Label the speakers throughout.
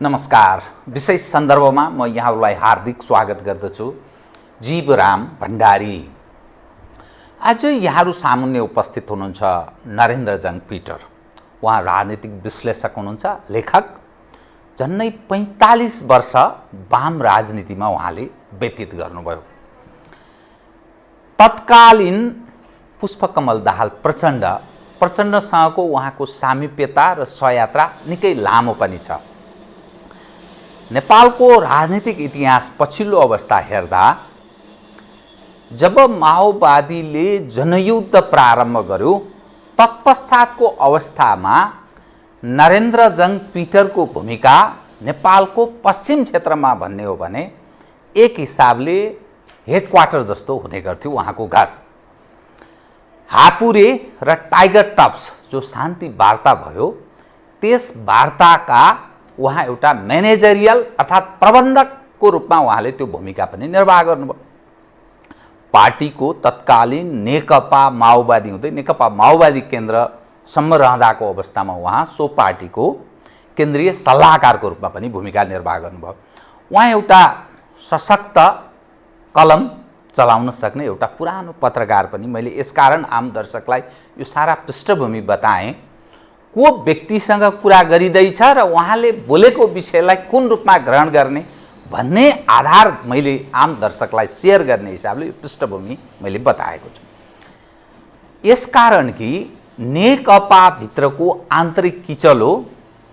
Speaker 1: नमस्कार। विशेष सन्दर्भमा म यहाँहरूलाई हार्दिक स्वागत गर्दछु। जीवराम भण्डारी। आज यहाँहरू सामुन्ने उपस्थित हुनुहुन्छ नरेन्द्रजङ पिटर। उहाँ राजनीतिक विश्लेषक हुनुहुन्छ, लेखक। झन्नै 45 वर्ष वाम राजनीतिमा उहाँले व्यतीत गर्नुभयो। तत्कालीन पुष्पकमल दाहाल प्रचण्डसँगको उहाँको सामिप्यता र सहयात्रा निकै लामो पनि छ। नेपालको राजनीतिक इतिहास पछिल्लो अवस्था हेर्दा जब माओवादीले जनयुद्ध प्रारम्भ गर्यो तत्पश्चातको अवस्थामा नरेन्द्रजङ पिटरको भूमिका नेपालको पश्चिम क्षेत्रमा भन्ने हो भने एक हिसाबले हेडक्वार्टर जस्तो हुने गर्थ्यो। उहाँको घर हापुरे र टाइगर टप्स जो शान्ति वार्ता भयो त्यस वार्ताका उहाँ एउटा म्यानेजरियल अर्थात् प्रबन्धकको रूपमा उहाँले त्यो भूमिका पनि निर्वाह गर्नुभयो। पार्टीको तत्कालीन नेकपा माओवादी हुँदै नेकपा माओवादी केन्द्रसम्म रहँदाको अवस्थामा उहाँ सो पार्टीको केन्द्रीय सल्लाहकारको रूपमा पनि भूमिका निर्वाह गर्नुभयो। उहाँ एउटा सशक्त कलम चलाउन सक्ने एउटा पुरानो पत्रकार पनि। मैले यसकारण आम दर्शकलाई यो सारा पृष्ठभूमि बताएँ। को व्यक्तिसँग कुरा गरिँदैछ र उहाँले बोलेको विषयलाई कुन रूपमा ग्रहण गर्ने भन्ने आधार मैले आम दर्शकलाई सेयर गर्ने हिसाबले यो पृष्ठभूमि मैले बताएको छु। यसकारण कि नेकपा भित्रको आन्तरिक किचलो,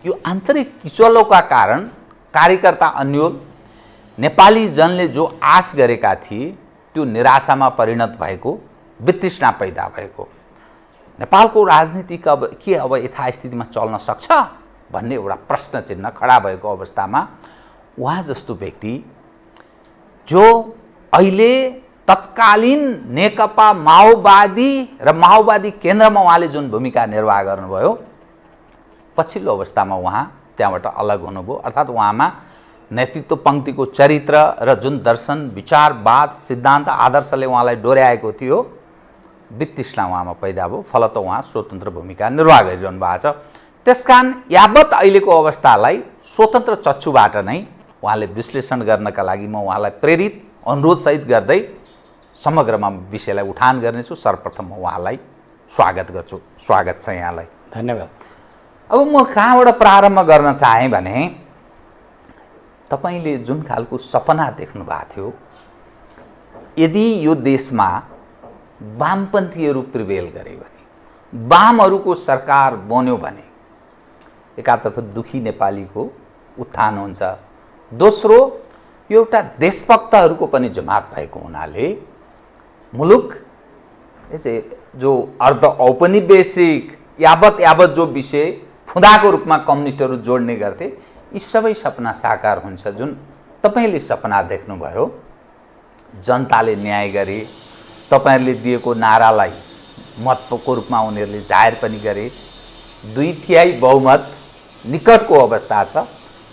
Speaker 1: यो आन्तरिक किचलोका कारण कार्यकर्ता अन्यल, नेपाली जनले जो आश गरेका थिए त्यो निराशामा परिणत भएको, वितृष्णा पैदा भएको। नेपालको राजनीतिक अब यथास्थितिमा चल्न सक्छ भन्ने एउटा प्रश्न चिन्ह खडा भएको अवस्थामा उहाँ जस्तो व्यक्ति जो अहिले तत्कालीन नेकपा माओवादी र माओवादी केन्द्रमा उहाँले जुन भूमिका निर्वाह गर्नुभयो पछिल्लो अवस्थामा उहाँ त्यहाँबाट अलग हुनुभयो। अर्थात् उहाँमा नेतृत्व पङ्क्तिको चरित्र र जुन दर्शन, विचारवाद, सिद्धान्त, आदर्शले उहाँलाई डोर्याएको थियो वितृष्णा उहाँमा पैदा भयो। फलत उहाँ स्वतन्त्र भूमिका निर्वाह गरिरहनु भएको छ। त्यसकारण यावत अहिलेको अवस्थालाई स्वतन्त्र चक्षुबाट नै उहाँले विश्लेषण गर्नका लागि म उहाँलाई प्रेरित अनुरोधसहित गर्दै समग्रमा विषयलाई उठान गर्नेछु। सर्वप्रथम म उहाँलाई स्वागत गर्छु। स्वागत छ यहाँलाई।
Speaker 2: धन्यवाद।
Speaker 1: अब म कहाँबाट प्रारम्भ गर्न चाहेँ भने तपाईले जुन खालको सपना देख्नु भएको थियो, यदि यो देशमा वामपन्थीहरू प्रिभेल गरे भने, वामहरूको सरकार बन्यो भने एकातर्फ दुखी नेपालीको उत्थान हुन्छ, दोस्रो एउटा देशभक्तहरूको पनि जमात भएको हुनाले मुलुक जो अर्ध औपनिवेशिक यावत जो विषय फुदाको रूपमा कम्युनिस्टहरू जोड्ने गर्थे यी सबै सपना साकार हुन्छ। जुन तपाईले सपना देख्नुभयो, जनताले न्याय गरे, तपाईहरुले दिएको नारालाई मतको रूपमा उनीहरूले जाहेर पनि गरे, 2/3 बहुमत निकटको अवस्था छ।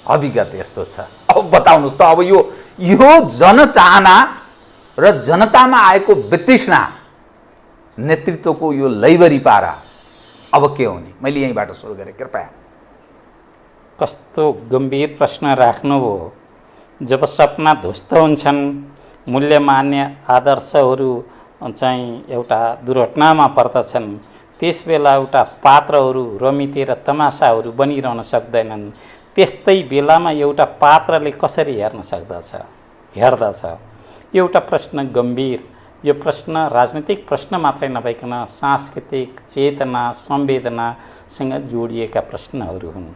Speaker 1: अभिगत यस्तो छ। अब बताउनुस् त, अब यो जनचाहना र जनतामा आएको वितृष्णा, नेतृत्वको यो लैबरी पारा अब के हुने? मैले यहीँबाट सुरु गरेँ, कृपया।
Speaker 2: कस्तो गम्भीर प्रश्न राख्नुभयो। जब सपना ध्वस्त हुन्छन्, मूल्यमान्य आदर्शहरू चाहिँ एउटा दुर्घटनामा पर्दछन्, त्यसबेला एउटा पात्रहरू रमिते र तमासाहरू बनिरहन सक्दैनन्। त्यस्तै बेलामा एउटा पात्रले कसरी हेर्दछ? एउटा प्रश्न गम्भीर। यो प्रश्न राजनीतिक प्रश्न मात्रै नभइकन सांस्कृतिक चेतना, संवेदनासँग जोडिएका प्रश्नहरू हुन्।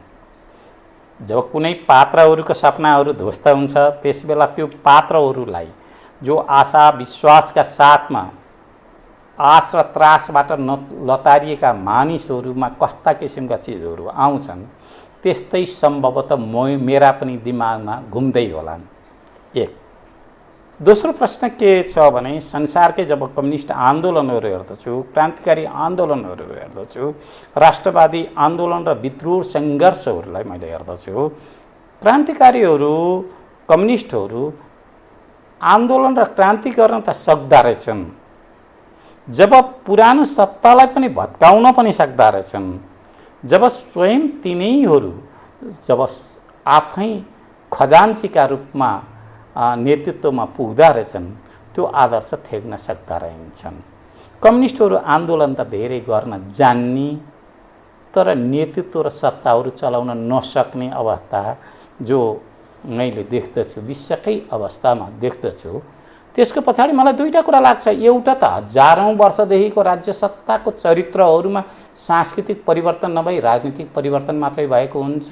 Speaker 2: जब कुनै पात्रहरूको सपनाहरू ध्वस्त हुन्छ त्यसबेला त्यो पात्रहरूलाई जो आशा विश्वासका साथमा आश र त्रासबाट लतारिएका मानिसहरूमा कस्ता किसिमका चिजहरू आउँछन् त्यस्तै सम्भवतः मेरा पनि दिमागमा घुम्दै होलान्। एक। दोस्रो प्रश्न के छ भने संसारकै जब कम्युनिस्ट आन्दोलनहरू हेर्दछु, क्रान्तिकारी आन्दोलनहरू हेर्दछु, राष्ट्रवादी आन्दोलन र विद्रोह सङ्घर्षहरूलाई मैले हेर्दछु, क्रान्तिकारीहरू कम्युनिस्टहरू आन्दोलन र क्रान्ति गर्न त सक्दा रहेछन्, जब पुरानो सत्तालाई पनि भत्काउन पनि सक्दा रहेछन्, जब स्वयं तिनीहरू जब आफै खजान्चीका रूपमा नेतृत्वमा पुग्दा रहेछन् त्यो आदर्श थ्याक्न सक्दा रहन्छन्। कम्युनिस्टहरू आन्दोलन त धेरै गर्न जान्ने तर नेतृत्व र सत्ताहरू चलाउन नसक्ने अवस्था जो मैले देख्दछु, विश्वकै अवस्थामा देख्दछु। त्यसको पछाडि मलाई दुईटा कुरा लाग्छ। एउटा त हजारौँ वर्षदेखिको राज्य सत्ताको चरित्रहरूमा सांस्कृतिक परिवर्तन नभई राजनीतिक परिवर्तन मात्रै भएको हुन्छ।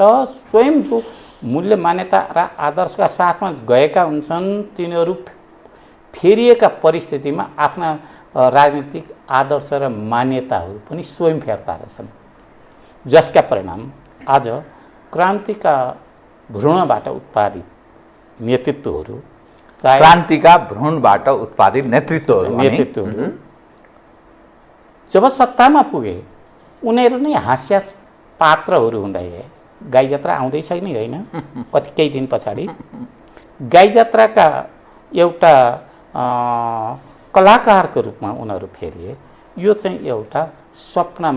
Speaker 2: स्वयं जो मूल्य मान्यता र आदर्शका साथमा गएका हुन्छन् तिनीहरू फेरिएका परिस्थितिमा आफ्ना राजनीतिक आदर्श र मान्यताहरू पनि स्वयं फेर्ता रहेछन्, जसका परिणाम आज क्रान्तिका भ्रूणबाट उत्पादित नेतृत्वहरू,
Speaker 1: क्रान्तिका भ्रूणबाट उत्पादित नेतृत्वहरू
Speaker 2: जब सत्तामा पुगे उनीहरू नै हास्य पात्रहरू हुँदै गए। गाई जात्रा आउँदैछ नि होइन, कति केही दिन पछाडि गाई जात्राका एउटा कलाकारको रूपमा उनीहरू फेरिए। यो चाहिँ एउटा सपना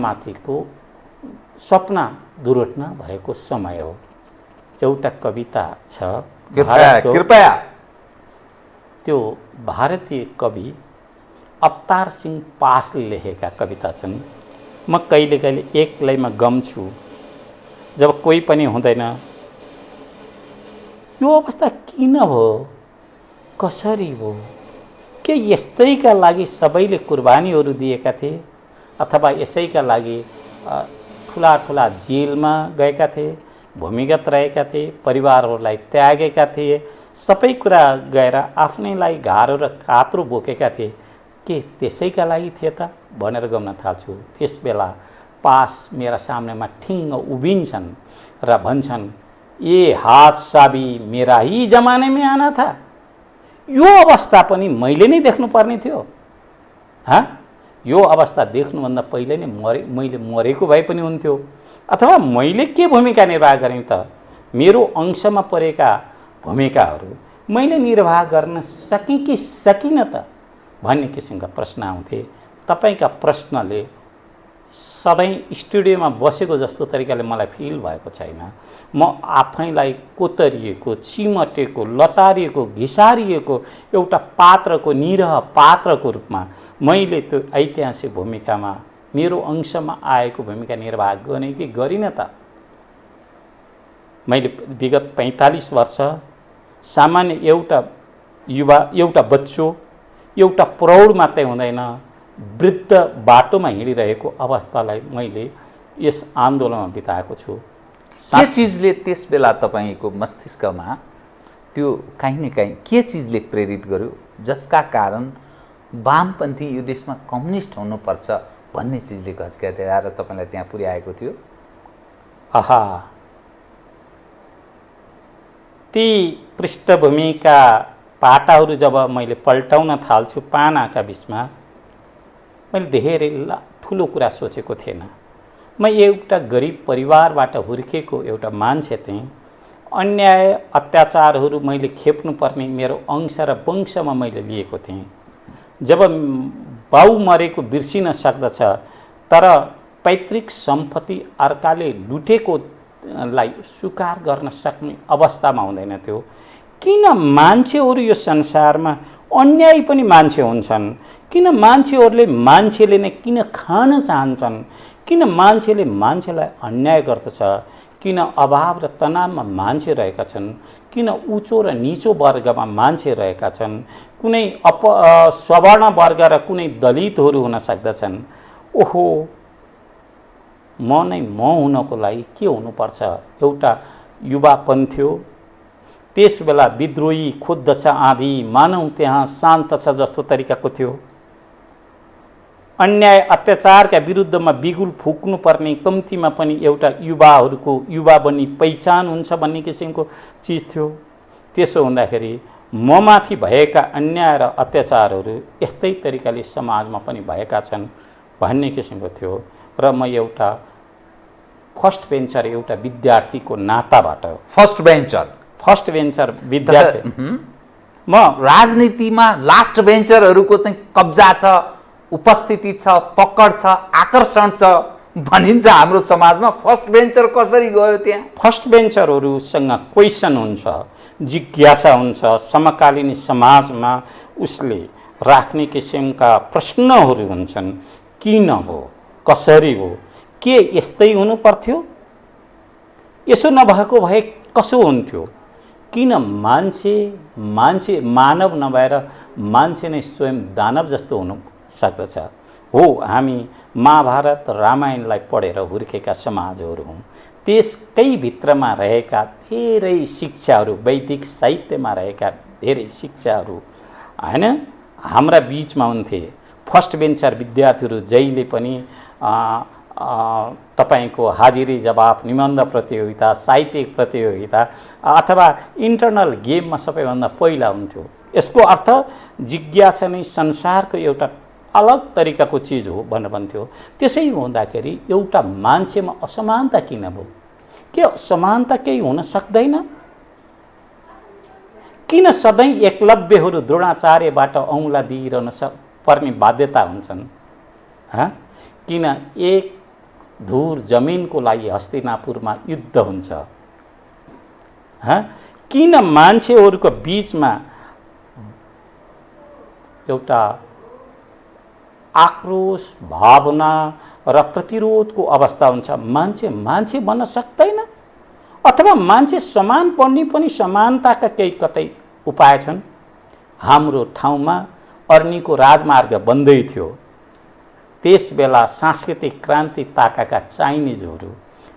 Speaker 2: दुर्घटना भएको समय हो। एउटा कविता छ,
Speaker 1: कृपया
Speaker 2: त्यो भारतीय कवि अवतार सिंह पासले लेखेका कविता छन्। म कहिले कहिले एक्लैमा गम्छु जब कोही पनि हुँदैन, यो अवस्था किन भयो, कसरी भयो, के यस्तैका लागि सबैले कुर्बानीहरू दिएका थिए अथवा यसैका लागि ठुला ठुला जेलमा गएका थिए, भूमिगत रहेका थिए, परिवारहरूलाई त्यागेका थिए, सबै कुरा गएर आफ्नैलाई गाह्रो र कात्रो बोकेका थिए, के त्यसैका लागि थिए त भनेर गम्न थाल्छु। त्यस बेला पास मेरा सामनेमा ठिङ्ग उभिन्छन् र भन्छन्, ये हाथ साबी मेरा ही जमाने में आना था। यो अवस्था पनि मैले नै देख्नुपर्ने थियो। यो अवस्था देख्नुभन्दा पहिले नै मैले मरेको भए पनि हुन्थ्यो, अथवा मैले के भूमिका निर्वाह गरेँ त, मेरो अंशमा परेका भूमिकाहरू मैले निर्वाह गर्न सकेँ कि सकिनँ त भन्ने किसिमका प्रश्न आउँथे। तपाईँका प्रश्नले सधैँ स्टुडियोमा बसेको जस्तो तरिकाले मलाई फिल भएको छैन। म आफैलाई कोतरिएको, चिमटेको, लतारिएको, घिसारिएको एउटा पात्रको, निरह पात्रको रूपमा मैले त्यो ऐतिहासिक भूमिकामा मेरो अंशमा आएको भूमिका निर्वाह गरेँ कि गरिनँ त। मैले विगत 45 वर्ष सामान्य एउटा युवा, एउटा बच्चो, एउटा प्रौढ मात्रै हुँदैन, वृद्ध बाटोमा हिँडिरहेको अवस्थालाई मैले यस आन्दोलनमा बिताएको छु।
Speaker 1: के चिजले त्यस बेला तपाईँको मस्तिष्कमा त्यो काहीँ न काहीँ के चिजले प्रेरित गर्यो जसका कारण वामपन्थी यो देशमा कम्युनिस्ट हुनुपर्छ भन्ने चिजले घचघच्याएर तपाईँलाई त्यहाँ पुर्याएको थियो?
Speaker 2: ती पृष्ठभूमिका पाटाहरू जब मैले पल्टाउन थाल्छु पानाका बिचमा, मैले धेरै ठुलो कुरा सोचेको थिएन। म एउटा गरिब परिवारबाट हुर्केको एउटा मान्छे थिएँ। अन्याय अत्याचारहरू मैले खेप्नुपर्ने मेरो अंश र वंशमा मैले लिएको थिएँ। जब बाउ मरेको बिर्सिन सक्दछ तर पैतृक सम्पत्ति अर्काले लुटेकोलाई स्वीकार गर्न सक्ने अवस्थामा हुँदैन थियो। किन मान्छेहरू यो संसारमा अन्याय पनि मान्छे हुन्छन्? किन मान्छेहरूले मान्छेले नै किन खान चाहन्छन्? किन मान्छेले मान्छेलाई अन्याय गर्दछ? किन अभाव र तनावमा मान्छे रहेका छन्? किन उच्च र निचो वर्गमा मान्छे रहेका छन्? कुनै सवर्ण वर्ग र कुनै दलितहरू हुन सक्दछन्। ओहो, म नै म हुनको लागि के हुनुपर्छ? एउटा युवापन्थी हो, त्यस बेला विद्रोही खोज्दछ आँधी, मानौ त्यहाँ शान्त छ जस्तो तरिकाको थियो। अन्याय अत्याचारका विरुद्धमा बिगुल फुक्नुपर्ने कम्तीमा पनि एउटा युवाहरूको युवा बन्ने पहिचान हुन्छ भन्ने किसिमको चिज थियो। त्यसो हुँदाखेरि ममाथि भएका अन्याय र अत्याचारहरू यस्तै तरिकाले समाजमा पनि भएका छन् भन्ने किसिमको थियो। र म एउटा फर्स्ट बेन्चर, एउटा विद्यार्थीको नाताबाट फर्स्ट बेन्चर विद्यार्थी,
Speaker 1: म राजनीतिमा लास्ट बेन्चरहरूको चाहिँ कब्जा छ, उपस्थिति छ, पकड छ, आकर्षण छ भनिन्छ हाम्रो समाजमा फर्स्ट बेन्चर कसरी गयो त्यहाँ?
Speaker 2: फर्स्ट बेन्चरहरूसँग क्वेसन हुन्छ, जिज्ञासा हुन्छ, समकालीन समाजमा उसले राख्ने किसिमका प्रश्नहरू हुन्छन्। किन हो, कसरी हो, के यस्तै हुनु पर्थ्यो, यसो नभएको भए कसो हुन्थ्यो, किन मान्छे मानव नभएर मान्छे नै स्वयं दानव जस्तो हुनु सक्दछ? हो, हामी महाभारत रामायणलाई पढेर हुर्केका समाजहरू हौँ। त्यसकै भित्रमा रहेका धेरै शिक्षाहरू, वैदिक साहित्यमा रहेका धेरै शिक्षाहरू हैन हाम्रा बिचमा हुन्थे। फर्स्ट बेन्चर विद्यार्थीहरू जहिले पनि तपाईको हाजिरी जवाफ, निबन्ध प्रतियोगिता, साहित्यिक प्रतियोगिता अथवा इन्टरनल गेममा सबैभन्दा पहिला हुन्थ्यो। यसको अर्थ जिज्ञासा नै संसारको एउटा अलग तरिकाको चिज हो भनेर भन्थ्यो। त्यसै हुँदाखेरि एउटा मान्छेमा असमानता किन भयो? के समानता केही हुन सक्दैन? किन सधैँ एकलव्यहरू द्रोणाचार्यबाट औँला दिइरहन पर्ने बाध्यता हुन्छन्? किन एक धुर जमिनको लागि हस्तिनापुरमा युद्ध हुन्छ? किन मान्छेहरूको बिचमा एउटा आक्रोश, भावना र प्रतिरोधको अवस्था हुन्छ? मान्छे बन्न सक्दैन? अथवा मान्छे समान पर्ने पनि समानताका केही कतै उपाय छन्? हाम्रो ठाउँमा अर्नीको राजमार्ग बन्दै थियो। त्यसबेला सांस्कृतिक क्रान्ति ताकाका चाइनिजहरू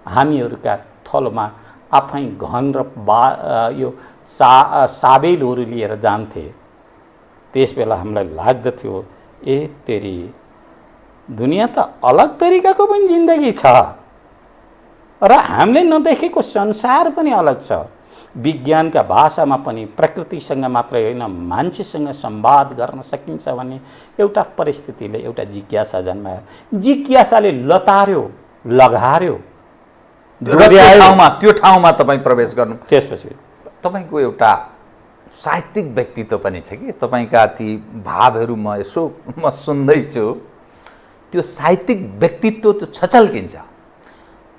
Speaker 2: हामीहरूका थलोमा आफै घन र यो साबेलहरू लिएर जान्थे। त्यसबेला हामीलाई लाग्दथ्यो, ए तेरी दुनियाँ त अलग तरिकाको पनि जिन्दगी छ र हामीले नदेखेको संसार पनि अलग छ। विज्ञानका भाषामा पनि प्रकृतिसँग मात्रै होइन मान्छेसँग संवाद गर्न सकिन्छ भन्ने एउटा परिस्थितिले एउटा जिज्ञासा जन्मायो। जिज्ञासाले लतार्यो, लगार्यो,
Speaker 1: त्यो ठाउँमा तपाईँ प्रवेश गर्नु।
Speaker 2: त्यसपछि
Speaker 1: तपाईँको एउटा साहित्यिक व्यक्तित्व पनि छ कि तपाईँका ती भावहरू म सुन्दैछु, त्यो साहित्यिक व्यक्तित्व त्यो छचल्किन्छ।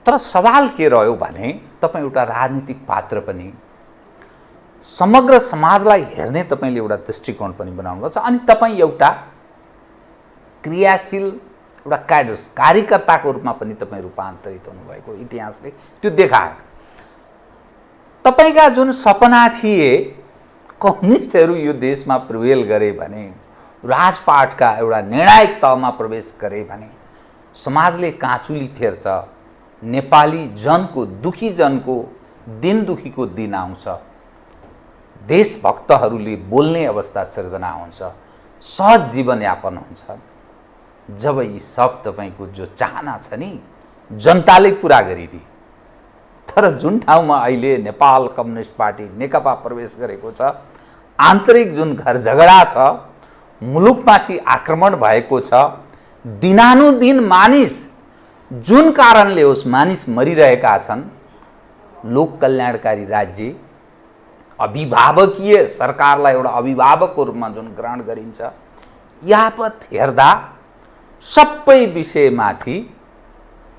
Speaker 1: तर सवाल के रह्यो भने तपाईँ एउटा राजनीतिक पात्र पनि, समग्र समाजलाई हेर्ने तपाईँले एउटा दृष्टिकोण पनि बनाउनुभएको छ अनि तपाईँ एउटा क्रियाशील एउटा क्याडर्स कार्यकर्ताको रूपमा पनि तपाईँ रूपान्तरित हुनुभएको इतिहासले त्यो देखायो। तपाईँका जुन सपना थिए कम्युनिस्टहरू यो देशमा प्रिभेल गरे भने, राजपाटका एउटा निर्णायक तहमा प्रवेश गरे भने समाजले काँचुली फेर्छ, नेपाली जनको, दुखी जनको दिन दुखीको दिन आउँछ, देशभक्तहरूले बोल्ने अवस्था सिर्जना हुन्छ, सहज जीवनयापन हुन्छ। जब यी सब तपाईँको जो चाहना छ नि जनताले पुरा गरिदिए। तर जुन ठाउँमा अहिले नेपाल कम्युनिस्ट पार्टी नेकपा प्रवेश गरेको छ, आन्तरिक जुन घर झगडा छ, मुलुकमाथि आक्रमण भएको छ, दिनानुदिन मानिस जुन कारणले होस् मानिस मरिरहेका छन्, लोक कल्याणकारी राज्य अभिभावकीय सरकारलाई एउटा अभिभावकको रूपमा जुन ग्रहण गरिन्छ, यावत हेर्दा सबै विषयमाथि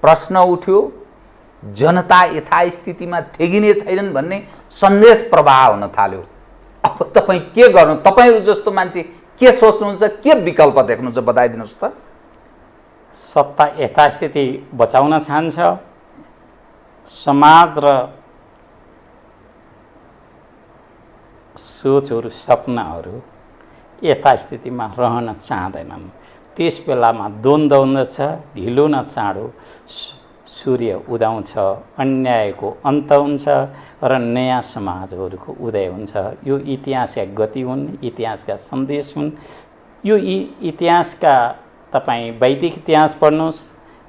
Speaker 1: प्रश्न उठ्यो। जनता यथास्थितिमा थेगिने छैनन् भन्ने सन्देश प्रवाह हुन थाल्यो। अब तपाईँ के गर्नु? तपाईँहरू जस्तो मान्छे के सोच्नुहुन्छ, के विकल्प देख्नुहुन्छ, बताइदिनुहोस् त।
Speaker 2: सत्ता यथास्थिति बचाउन चाहन्छ, समाज र सोचहरू, सपनाहरू यथास्थितिमा रहन चाहँदैनन्। त्यस बेलामा द्वन्द्व हुँदछ, ढिलो न चाँडो सूर्य उदाउँछ, अन्यायको अन्त हुन्छ र नयाँ समाजहरूको उदय हुन्छ। यो इतिहासका गति हुन्, इतिहासका सन्देश हुन्। यो इतिहासका तपाईँ वैदिक इतिहास पढ्नुहोस्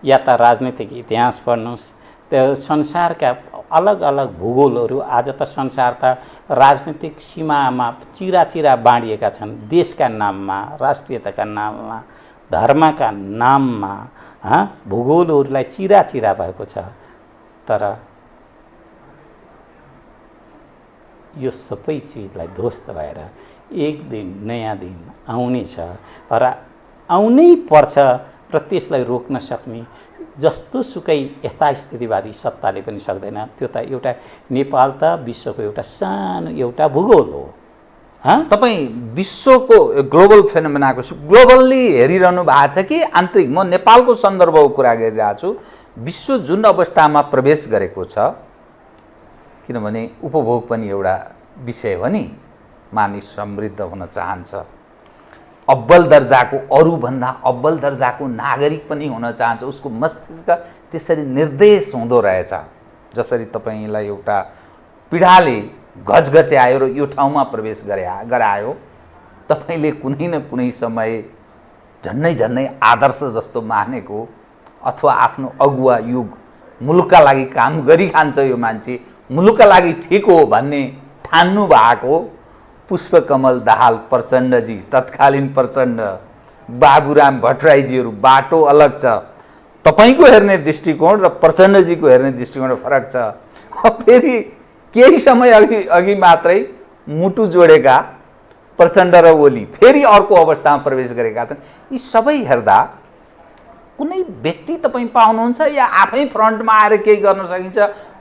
Speaker 2: या त राजनीतिक इतिहास पढ्नुहोस्, त्यो संसारका अलग अलग भूगोलहरू आज त संसार त राजनीतिक सीमामा चिरा बाँडिएका छन्। देशका नाममा, राष्ट्रियताका नाममा, धर्मका नाममा भूगोलहरूलाई चिरा भएको छ। तर यो सबै चिजलाई ध्वस्त भएर एक दिन नयाँ दिन आउनेछ र आउनै पर्छ र त्यसलाई रोक्न सक्ने जस्तो सुकै यस्ता स्थितिवादी सत्ताले पनि सक्दैन। त्यो त एउटा नेपाल त विश्वको एउटा सानो एउटा भूगोल हो।
Speaker 1: तपाईँ विश्वको ग्लोबल फेनोमेनाको ग्लोबल्ली हेरिरहनु भएको छ कि आन्तरिक? म नेपालको सन्दर्भको कुरा गरिरहेको छु। विश्व जुन अवस्थामा प्रवेश गरेको छ, किनभने उपभोग पनि एउटा विषय हो नि, मानिस समृद्ध हुन चाहन्छ, अब्बल दर्जाको अरूभन्दा अब्बल दर्जाको नागरिक पनि हुन चाहन्छ, उसको मस्तिष्क त्यसरी निर्देश हुँदो रहेछ। जसरी तपाईँलाई एउटा पीडाले गजगच्यायो र यो ठाउँमा प्रवेश गरायो, तपाईँले कुनै न कुनै समय झन्नै झन्नै आदर्श जस्तो मानेको अथवा आफ्नो अगुवा युग मुलुकका लागि काम गरिखान्छ, यो मान्छे मुलुकका लागि ठिक हो भन्ने ठान्नु भएको पुष्पकमल दाहाल प्रचण्डजी, तत्कालीन प्रचण्ड, बाबुराम भट्टराईजीहरू बाटो अलग छ। तपाईँको हेर्ने दृष्टिकोण र प्रचण्डजीको हेर्ने दृष्टिकोण फरक छ। फेरि केही समय अघि मात्रै मुटु जोडेका प्रचण्ड र ओली फेरि अर्को अवस्थामा प्रवेश गरेका छन्। यी सबै हेर्दा कुनै व्यक्ति तपाईँ पाउनुहुन्छ या आफै फ्रन्टमा आएर केही गर्न सकिन्छ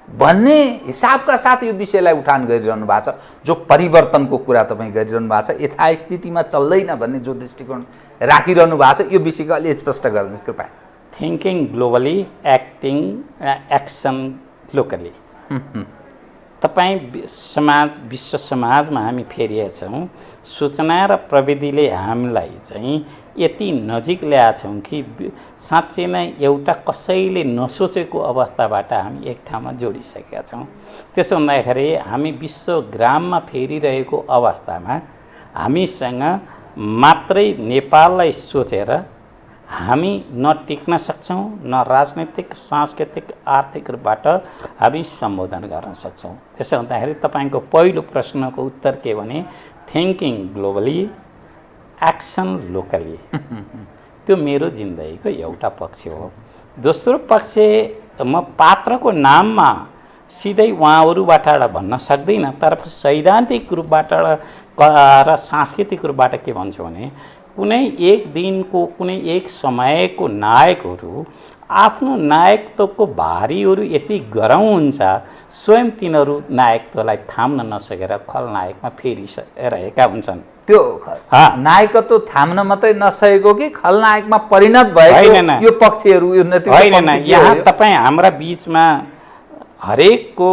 Speaker 1: भन्ने हिसाबका साथ यो विषयलाई उठान गरिरहनु भएको छ। जो परिवर्तनको कुरा तपाईँ गरिरहनु भएको छ, यथास्थितिमा चल्दैन भन्ने जो दृष्टिकोण राखिरहनु भएको छ, यो विषयको अलि स्पष्ट गरिदिनुहोस् कृपया।
Speaker 2: Thinking globally, acting action locally. तपाईँ विश्व समाजमा हामी फेरिएछौँ। सूचना र प्रविधिले हामीलाई चाहिँ यति नजिक ल्याएछौँ कि साँच्चै नै एउटा कसैले नसोचेको अवस्थाबाट हामी एक ठाउँमा जोडिसकेका छौँ। त्यसो हुँदाखेरि हामी विश्वग्राममा फेरिरहेको अवस्थामा हामीसँग मात्रै नेपाललाई सोचेर हामी न टिक्न सक्छौँ, न राजनीतिक, सांस्कृतिक, आर्थिक रूपबाट हामी सम्बोधन गर्न सक्छौँ। त्यसो हुँदाखेरि तपाईँको पहिलो प्रश्नको उत्तर के भने थिङ्किङ ग्लोबली, एक्सन लोकली। त्यो मेरो जिन्दगीको एउटा पक्ष हो। दोस्रो पक्ष, म पात्रको नाममा सिधै उहाँहरूबाट भन्न सक्दिनँ, तर सैद्धान्तिक रूपबाट र सांस्कृतिक रूपबाट के भन्छु भने कुनै एक दिनको, कुनै एक समयको नायकहरू आफ्नो नायकत्वको भारीहरू यति गरौँ हुन्छ, स्वयं तिनीहरू नायकत्वलाई थाम्न नसकेर खलनायकमा फेरिरहेका हुन्छन्।
Speaker 1: त्यो नायकत्व थाम्न मात्रै नसकेको कि खलनायकमा परिणत भएको यो पक्षहरू
Speaker 2: होइन। यहाँ तपाईँ हाम्रा बिचमा हरेकको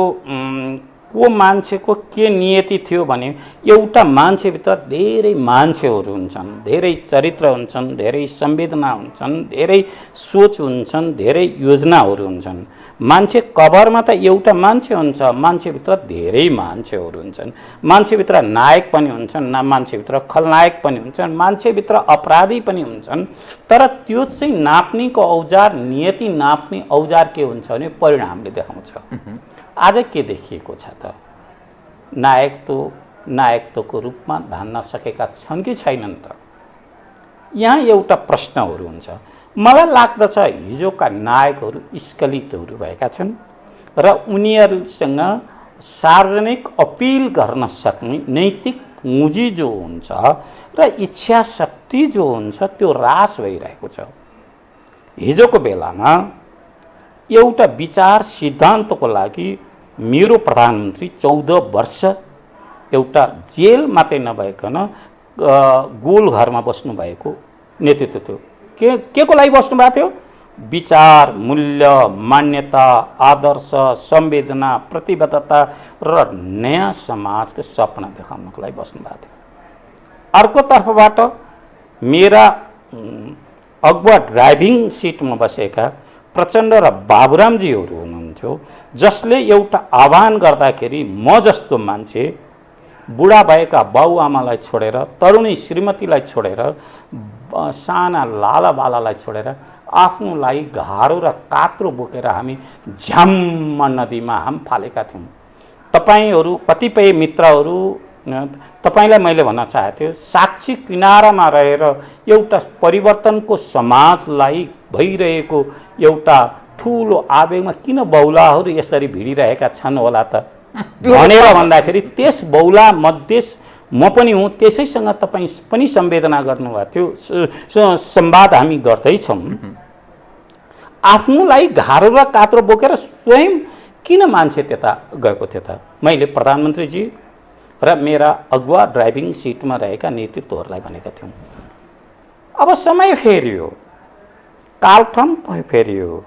Speaker 2: को मान्छेको के नियति थियो भने एउटा मान्छेभित्र धेरै मान्छेहरू हुन्छन्, धेरै चरित्र हुन्छन्, धेरै संवेदना हुन्छन्, धेरै सोच हुन्छन्, धेरै योजनाहरू हुन्छन्। मान्छे कभरमा त एउटा मान्छे हुन्छ, मान्छेभित्र धेरै मान्छेहरू हुन्छन्। मान्छेभित्र नायक पनि हुन्छन्, मान्छेभित्र खलनायक पनि हुन्छन्, मान्छेभित्र अपराधी पनि हुन्छन्। तर त्यो चाहिँ नाप्नेको औजार, नियति नाप्ने औजार के हुन्छ भने परिणामले देखाउँछ। आज के देखिएको छ त? नायकत्वको रूपमा धान्न सकेका छन् कि छैनन् त? यहाँ एउटा प्रश्नहरू हुन्छ। मलाई लाग्दछ हिजोका नायकहरू स्खलितहरू भएका छन् र उनीहरूसँग सार्वजनिक अपिल गर्न सक्ने नैतिक पुँजी जो हुन्छ र इच्छा शक्ति जो हुन्छ त्यो ह्रास भइरहेको छ। हिजोको बेलामा एउटा विचार सिद्धान्तको लागि मेरो प्रधानमन्त्री 14 वर्ष एउटा जेल मात्रै नभइकन गोल घरमा बस्नुभएको नेतृत्व थियो। के को लागि बस्नुभएको थियो? विचार, मूल्य, मान्यता, आदर्श, संवेदना, प्रतिबद्धता र नयाँ समाजको सपना देखाउनको लागि बस्नुभएको थियो। अर्को तर्फबाट मेरा अगुवा ड्राइभिङ सिटमा बसेका प्रचण्ड र बाबुरामजीहरू हुनुहुन्थ्यो, जसले एउटा आह्वान गर्दाखेरि म जस्तो मान्छे बुढा भएका बाउआमालाई छोडेर, तरुणी श्रीमतीलाई छोडेर, साना लालाबालालाई छोडेर आफ्नो लागि घारो र कात्रो बोकेर हामी झ्याम्म नदीमा हाम फालेका थियौँ। तपाईँहरू कतिपय मित्रहरू, तपाईँलाई मैले भन्न चाहेको थिएँ, साक्षी किनारामा रहेर एउटा परिवर्तनको समाजलाई भइरहेको एउटा ठुलो आवेगमा किन बौलाहरू यसरी भिडिरहेका छन् होला त भनेर भन्दाखेरि त्यस बौला मध्ये म पनि हुँ। त्यसैसँग तपाईँ पनि संवेदना गर्नुभएको थियो। संवाद हामी गर्दैछौँ। आफ्नोलाई घारो र कात्रो बोकेर स्वयं किन मान्छे त्यता गएको थियो त? मैले प्रधानमन्त्रीजी र मेरा अगुवा ड्राइभिङ सिटमा रहेका नेतृत्वहरूलाई भनेका थियौँ, अब समय फेरियो, कालक्रम फेरियो,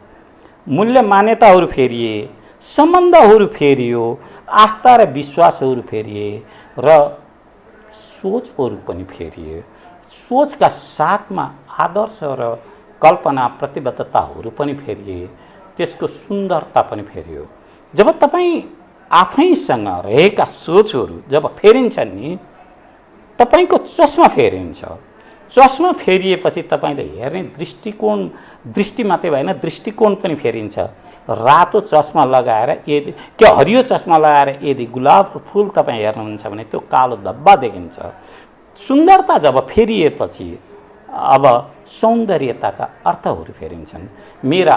Speaker 2: मूल्य मान्यताहरू फेरिए, सम्बन्धहरू फेरियो, आस्था र विश्वासहरू फेरिए र सोचहरू पनि फेरिए। सोचका साथमा आदर्श र कल्पना प्रतिबद्धताहरू पनि फेरिए, त्यसको सुन्दरता पनि फेरियो। जब तपाईँ आफैसँग रहेका सोचहरू जब फेरिन्छन् नि, तपाईँको चस्मा फेरिन्छ। चस्मा फेरिएपछि तपाईँले हेर्ने दृष्टि मात्रै भएन, दृष्टिकोण पनि फेरिन्छ। रातो चस्मा लगाएर यदि क्या हरियो चस्मा लगाएर यदि गुलाबको फुल तपाईँ हेर्नुहुन्छ भने त्यो कालो धब्बा देखिन्छ। सुन्दरता जब फेरिएपछि अब सौन्दर्यताका अर्थहरू फेरिन्छन्। मेरा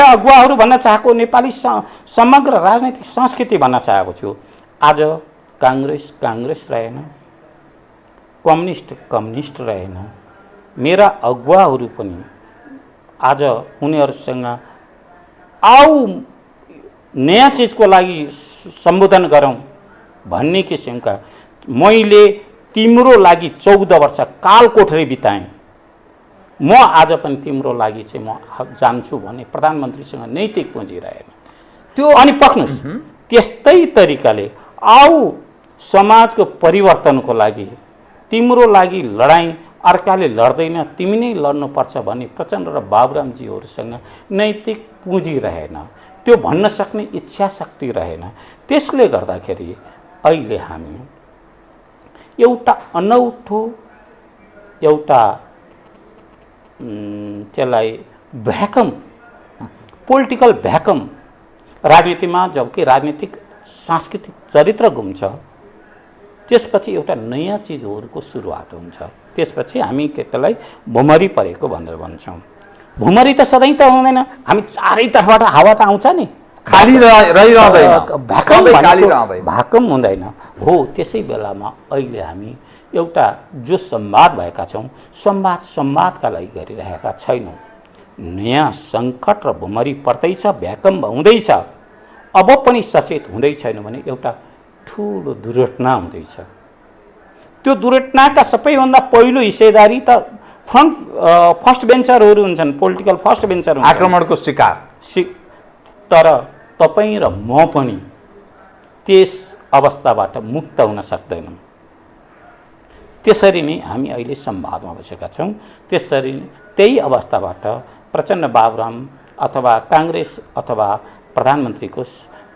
Speaker 2: अगुवाहरू भन्न चाहेको नेपाली समग्र राजनैतिक संस्कृति भन्न चाहेको छु। आज काङ्ग्रेस रहेन, कम्युनिस्ट रहेन। मेरा अगुवाहरू पनि आज उनीहरूसँग आऊ नयाँ चिजको लागि सम्बोधन गरौँ भन्ने किसिमका, मैले तिम्रो लागि 14 वर्ष काल कोठरी बिताएँ, म आज पनि तिम्रो लागि चाहिँ म जान्छु भन्ने प्रधानमन्त्रीसँग नैतिक पुँजी रहेन त्यो। अनि पक्नुस्, त्यस्तै तरिकाले आऊ समाजको परिवर्तनको लागि, तिम्रो लागि लडाईँ अर्काले लड्दैन, तिमी नै लड्नुपर्छ भन्ने प्रचण्ड र बाबुरामजीहरूसँग नैतिक पुँजी रहेन, त्यो भन्न सक्ने इच्छा शक्ति रहेन। त्यसले गर्दाखेरि अहिले हामी एउटा अनौठो एउटा त्यसलाई भ्याकम, पोलिटिकल भ्याकम राजनीतिमा, जबकि राजनीतिक सांस्कृतिक चरित्र घुम्छ, त्यसपछि एउटा नयाँ चिजहरूको सुरुवात हुन्छ। त्यसपछि हामी त्यसलाई भुमरी परेको भनेर भन्छौँ। भुमरी त सधैँ त हुँदैन, हामी चारैतर्फबाट हावा त आउँछ नि,
Speaker 1: खाली
Speaker 2: भाकम हुँदैन हो। त्यसै बेलामा अहिले हामी एउटा जो संवाद भएका छौँ, संवादका लागि गरिरहेका छैनौँ। नयाँ सङ्कट र भुमरी पर्दैछ, भ्याकम हुँदैछ। अब पनि सचेत हुँदै छैन भने एउटा ठुलो दुर्घटना हुँदैछ। त्यो दुर्घटनाका सबैभन्दा पहिलो हिस्सेदारी त फर्स्ट बेन्चरहरू हुन्छन्, पोलिटिकल फर्स्ट बेन्चर,
Speaker 1: आक्रमणको शिकार।
Speaker 2: तर तपाईँ र म पनि त्यस अवस्थाबाट मुक्त हुन सक्दैनौँ। त्यसरी नै हामी अहिले संवादमा बसेका छौँ। त्यसरी नै त्यही अवस्थाबाट प्रचण्ड बाबुराम अथवा काङ्ग्रेस अथवा प्रधानमन्त्रीको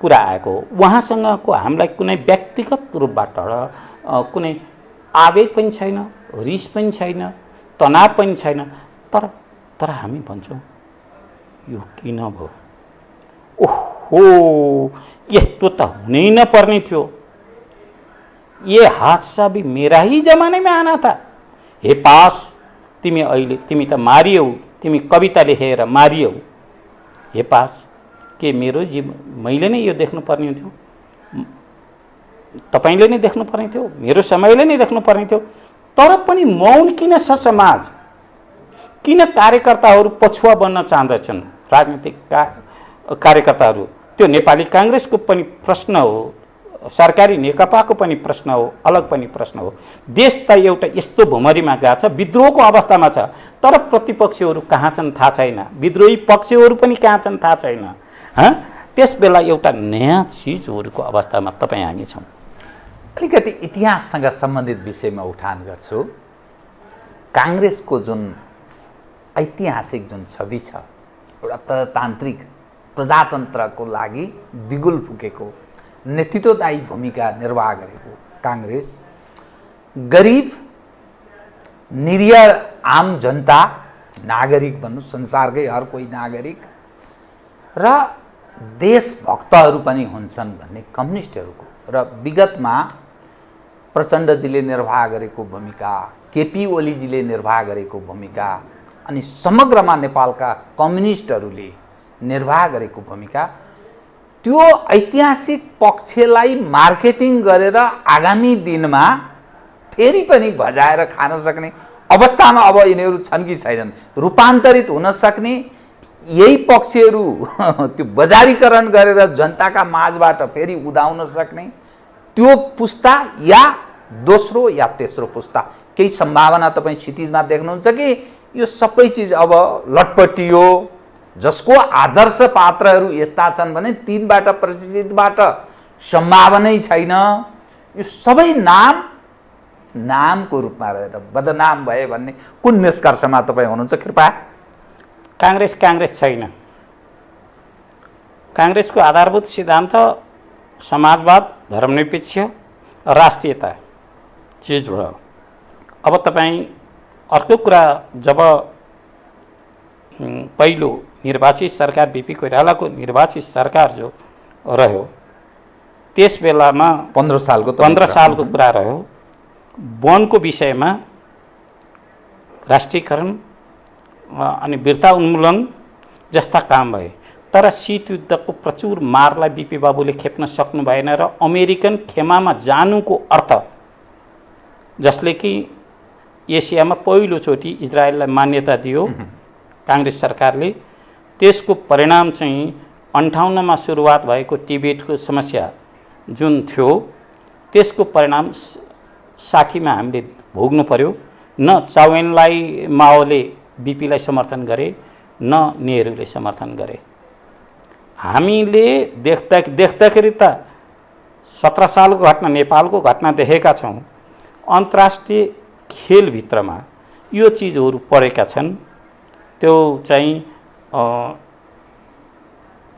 Speaker 2: कुरा आएको, उहाँसँगको हामीलाई कुनै व्यक्तिगत रूपबाट कुनै आवेग पनि छैन, रिस पनि छैन, तनाव पनि छैन। तर हामी भन्छौँ यो किन भयो? ओहो, यस्तो त हुनै नपर्ने थियो। ये हादसा भी मेरा ही जमाने में आना था। हे पास, तिमी त मारियौ, तिमी कविता लेखेर मारियौ। हे पास, के मेरो मैले नै यो देख्नुपर्ने थियो? तपाईँले नै देख्नुपर्ने थियो? मेरो समयले नै देख्नुपर्ने थियो? तर पनि मौन किन छ समाज? किन कार्यकर्ताहरू पछुवा बन्न चाहँदैछन्? राजनीतिक कार्यकर्ताहरू, त्यो नेपाली काङ्ग्रेसको पनि प्रश्न हो, सरकारी नेकपाको पनि प्रश्न हो, अलग पनि प्रश्न हो। देश त एउटा यस्तो भुमरीमा गएको छ, विद्रोहको अवस्थामा छ, तर प्रतिपक्षीहरू कहाँ छन् थाहा छैन, विद्रोही पक्षहरू पनि कहाँ छन् थाहा छैन। त्यस बेला एउटा नयाँ चिजहरूको अवस्थामा तपाईँ हामी छौँ।
Speaker 1: अलिकति इतिहाससँग सम्बन्धित विषयमा उठान गर्छु। काङ्ग्रेसको जुन ऐतिहासिक जुन छवि छ, एउटा प्रजातान्त्रिक प्रजातन्त्रको लागि बिगुल फुकेको नेतृत्वदायी भूमिका निर्वाह गरेको काङ्ग्रेस, गरिब निरीह आम जनता, नागरिक भन्नु, संसारकै हर कोही नागरिक र देशभक्तहरू पनि हुन्छन् भन्ने कम्युनिस्टहरूको र विगतमा प्रचण्डजीले निर्वाह गरेको भूमिका, केपी ओलीजीले निर्वाह गरेको भूमिका, अनि समग्रमा नेपालका कम्युनिस्टहरूले निर्वाह गरेको भूमिका, त्यो ऐतिहासिक पक्षलाई मार्केटिङ गरेर आगामी दिनमा फेरि पनि भजाएर खान सक्ने अवस्थामा अब यिनीहरू छन् कि छैनन्, रूपान्तरित हुन सक्ने यही पक्षहरू त्यो बजारीकरण गरेर जनताका माझबाट फेरि उदाउन सक्ने त्यो पुस्ता या दोस्रो या तेस्रो पुस्ता, केही सम्भावना तपाईँ क्षितिजमा देख्नुहुन्छ कि यो सबै चिज अब लटपटियो, जसको आदर्श पात्रहरू यस्ता छन् भने तिनबाट प्रतिष्ठितबाट सम्भावनै छैन, यो सबै नामको रूपमा रहेर बदनाम भए भन्ने कुन निष्कर्षमा तपाईँ हुनुहुन्छ? कृपया।
Speaker 2: काङ्ग्रेस छैन। काङ्ग्रेसको आधारभूत सिद्धान्त समाजवाद, धर्मनिरपेक्ष, राष्ट्रियता चिज भयो। अब तपाईँ अर्को कुरा, जब पहिलो निर्वाचित सरकार बिपी कोइरालाको निर्वाचित सरकार जो रह्यो त्यस बेलामा
Speaker 1: 15 सालको
Speaker 2: कुरा रह्यो। वनको विषयमा राष्ट्रियकरण अनि वीरता उन्मूलन जस्ता काम भए, तर शीत युद्धको प्रचुर मारलाई बिपी बाबुले खेप्न सक्नु भएन र अमेरिकन खेमामा जानुको अर्थ, जसले कि एसियामा पहिलोचोटि इजरायललाई मान्यता दियो काङ्ग्रेस सरकारले, त्यसको परिणाम चाहिँ 58मा सुरुवात भएको टिबेटको समस्या जुन थियो त्यसको परिणाम 60मा हामीले भोग्नु पर्यो। न चाउएनलाई माओले बिपीलाई समर्थन गरे, न नेहरूले समर्थन गरे। हामीले देख्दाखेरि त 17 सालको घटना, नेपालको घटना देखेका छौँ। अन्तर्राष्ट्रिय खेलभित्रमा यो चिजहरू परेका छन्। त्यो चाहिँ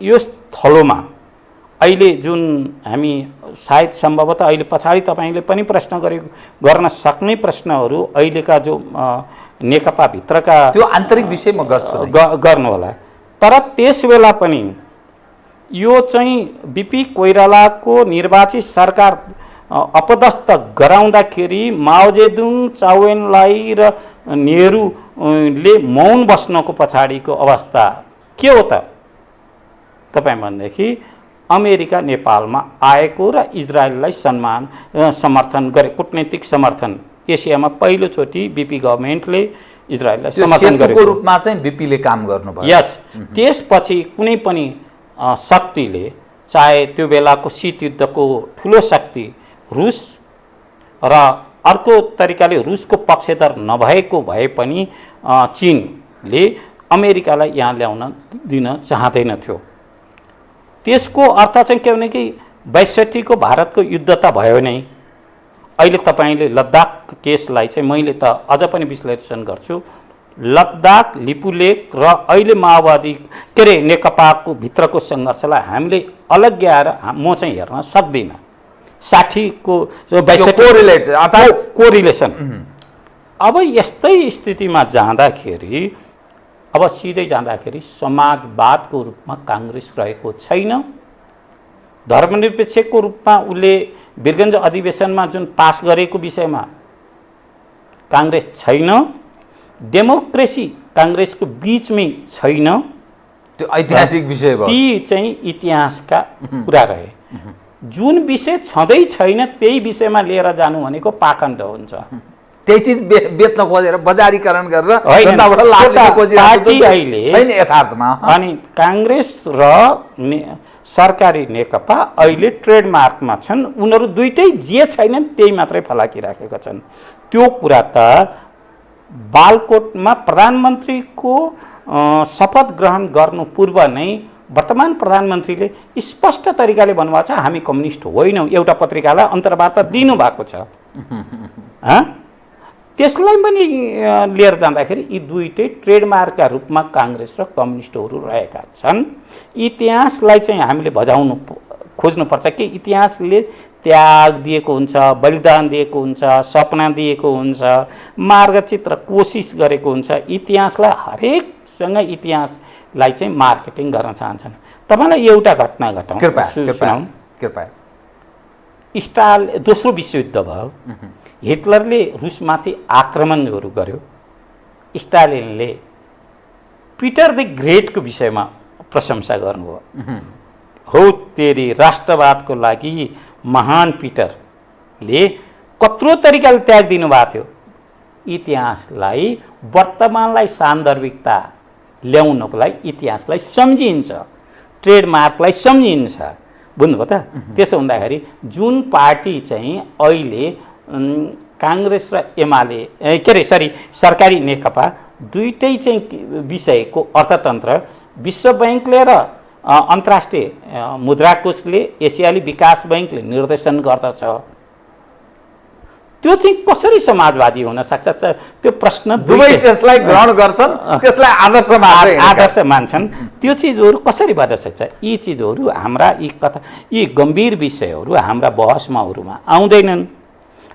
Speaker 2: यो थलोमा अहिले जुन हामी सायद सम्भवतः अहिले पछाडि तपाईँले पनि प्रश्न गर्न सक्ने प्रश्नहरू अहिलेका जो नेकपा भित्रका
Speaker 1: त्यो आन्तरिक विषय म गर्छु
Speaker 2: गर्नु होला। तर त्यस बेला पनि यो चाहिँ बिपी कोइरालाको निर्वाचित सरकार अपदस्थ गराउँदाखेरि माओजेदुङ, चाउएनलाई र नेहरूले मौन बस्नको पछाडिको अवस्था के हो त तपाईँ भनेदेखि अमेरिका नेपालमा आएको र इजरायललाई समर्थन गरे, कुटनीतिक समर्थन। एसियामा पहिलोचोटि बिपी गभर्मेन्टले इजरायललाई समर्थन गरेको
Speaker 1: रूपमा चाहिँ बिपीले काम गर्नुभयो।
Speaker 2: यस, त्यसपछि कुनै पनि शक्तिले, चाहे त्यो बेलाको शीत युद्धको ठुलो शक्ति रुस र अर्को तरिकाले रुसको पक्षधर नभएको भए पनि चीनले अमेरिकालाई यहाँ ल्याउन दिन चाहँदैनथ्यो। त्यसको अर्थ चाहिँ के भने कि 62 को भारतको युद्ध त भयो नै। अहिले तपाईँले लद्दाख केसलाई चाहिँ मैले त अझ पनि विश्लेषण गर्छु। लद्दाख, लिपुलेख र अहिले माओवादी के अरे नेकपाको भित्रको सङ्घर्षलाई हामीले अलग्याएर म चाहिँ हेर्न सक्दिनँ। 60 को 62 कोरिलेसन। अब यस्तै स्थितिमा जाँदाखेरि, अब सिधै जाँदाखेरि समाजवादको रूपमा काङ्ग्रेस रहेको छैन। धर्मनिरपेक्षको रूपमा उसले वीरगञ्ज अधिवेशनमा जुन पास गरेको विषयमा काङ्ग्रेस छैन। डेमोक्रेसी काङ्ग्रेसको बीचमै छैन।
Speaker 1: त्यो ऐतिहासिक विषय भयो।
Speaker 2: ती चाहिँ इतिहासका कुरा रहे। जुन विषय छँदै छैन त्यही विषयमा लिएर जानु भनेको पाखण्ड हुन्छ।
Speaker 1: त्यही चिज बेच्न खोजेर बजारीकरण गरेर
Speaker 2: पार्टी अहिले
Speaker 1: छैन यथार्थमा।
Speaker 2: अनि काङ्ग्रेस र सरकारी नेकपा अहिले ट्रेडमार्कमा छन्। उनीहरू दुइटै जे छैनन् त्यही मात्रै फलाकिराखेका छन्। त्यो कुरा त बालकोटमा प्रधानमन्त्रीको शपथ ग्रहण गर्नु पूर्व नै वर्तमान प्रधानमन्त्रीले स्पष्ट तरिकाले भन्नुभएको छ, हामी कम्युनिस्ट होइनौँ। एउटा पत्रिकालाई अन्तर्वार्ता दिनुभएको छ। त्यसलाई पनि लिएर जाँदाखेरि यी दुईटै ट्रेडमार्कका रूपमा काङ्ग्रेस र कम्युनिस्टहरू रहेका छन्। इतिहासलाई चाहिँ हामीले भजाउनु खोज्नुपर्छ कि इतिहासले त्याग दिएको हुन्छ, बलिदान दिएको हुन्छ, सपना दिएको हुन्छ, मार्गचित्र कोसिस गरेको हुन्छ। इतिहासलाई हरेकसँग इतिहासलाई चाहिँ मार्केटिङ गर्न चाहन्छन्। तपाईँलाई एउटा घटना घटाउँ,
Speaker 1: कृपया।
Speaker 2: दोस्रो विश्वयुद्ध भयो। हिटलरले रुसमाथि आक्रमणहरू गर्यो। स्टालिनले पिटर द ग्रेटको विषयमा प्रशंसा गर्नुभयो। हो तेरी, राष्ट्रवादको लागि महान पिटरले कत्रो तरिकाले त्याग दिनुभएको थियो। इतिहासलाई वर्तमानलाई सान्दर्भिकता ल्याउनको लागि इतिहासलाई सम्झिन्छ, ट्रेडमार्कलाई सम्झिन्छ। बुझ्नुभयो त? त्यसो हुँदाखेरि जुन पार्टी चाहिँ अहिले काङ्ग्रेस र एमाले के अरे सरकारी नेकपा दुईटै चाहिँ विषयको अर्थतन्त्र विश्व ब्याङ्कले र अन्तर्राष्ट्रिय मुद्रा कोषले, एसियाली विकास बैङ्कले निर्देशन गर्दछ, त्यो चाहिँ कसरी समाजवादी हुन सक्छ? त्यो प्रश्न
Speaker 1: दुवै त्यसलाई ग्रहण गर्छन्, त्यसलाई
Speaker 2: आदर्श मान्छन्। त्यो चिजहरू कसरी बन्न सक्छ? यी चिजहरू हाम्रा यी गम्भीर विषयहरू हाम्रा बहसमाहरूमा आउँदैनन्।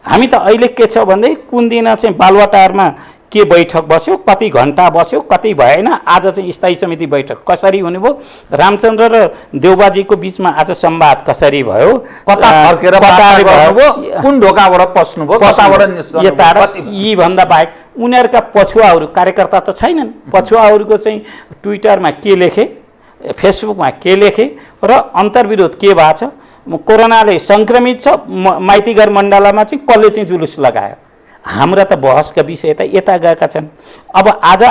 Speaker 2: हामी त अहिले के छ भन्दै कुन दिन चाहिँ बालुवाटारमा के बैठक बस्यो, कति घन्टा बस्यो, कति भएन, आज चाहिँ स्थायी समिति बैठक कसरी हुने भयो, रामचन्द्र र देउबाजीको बिचमा आज संवाद कसरी भयो,
Speaker 1: कता फर्केर भयो, कुन ढोकाबाट पस्नुभयो, कताबाट निस्कनु,
Speaker 2: यी भन्दा बाहेक उनीहरूका पछुवाहरू कार्यकर्ता त छैनन्। पछुवाहरूको चाहिँ ट्विटरमा के लेखे, फेसबुकमा के लेखे र अन्तर्विरोध के भएको छ, कोरोनाले सङ्क्रमित छ माइतीघर मण्डलामा चाहिँ कसले चाहिँ जुलुस लगायो। हाम्रा त बहसका विषय त यता गएका छन्। अब आज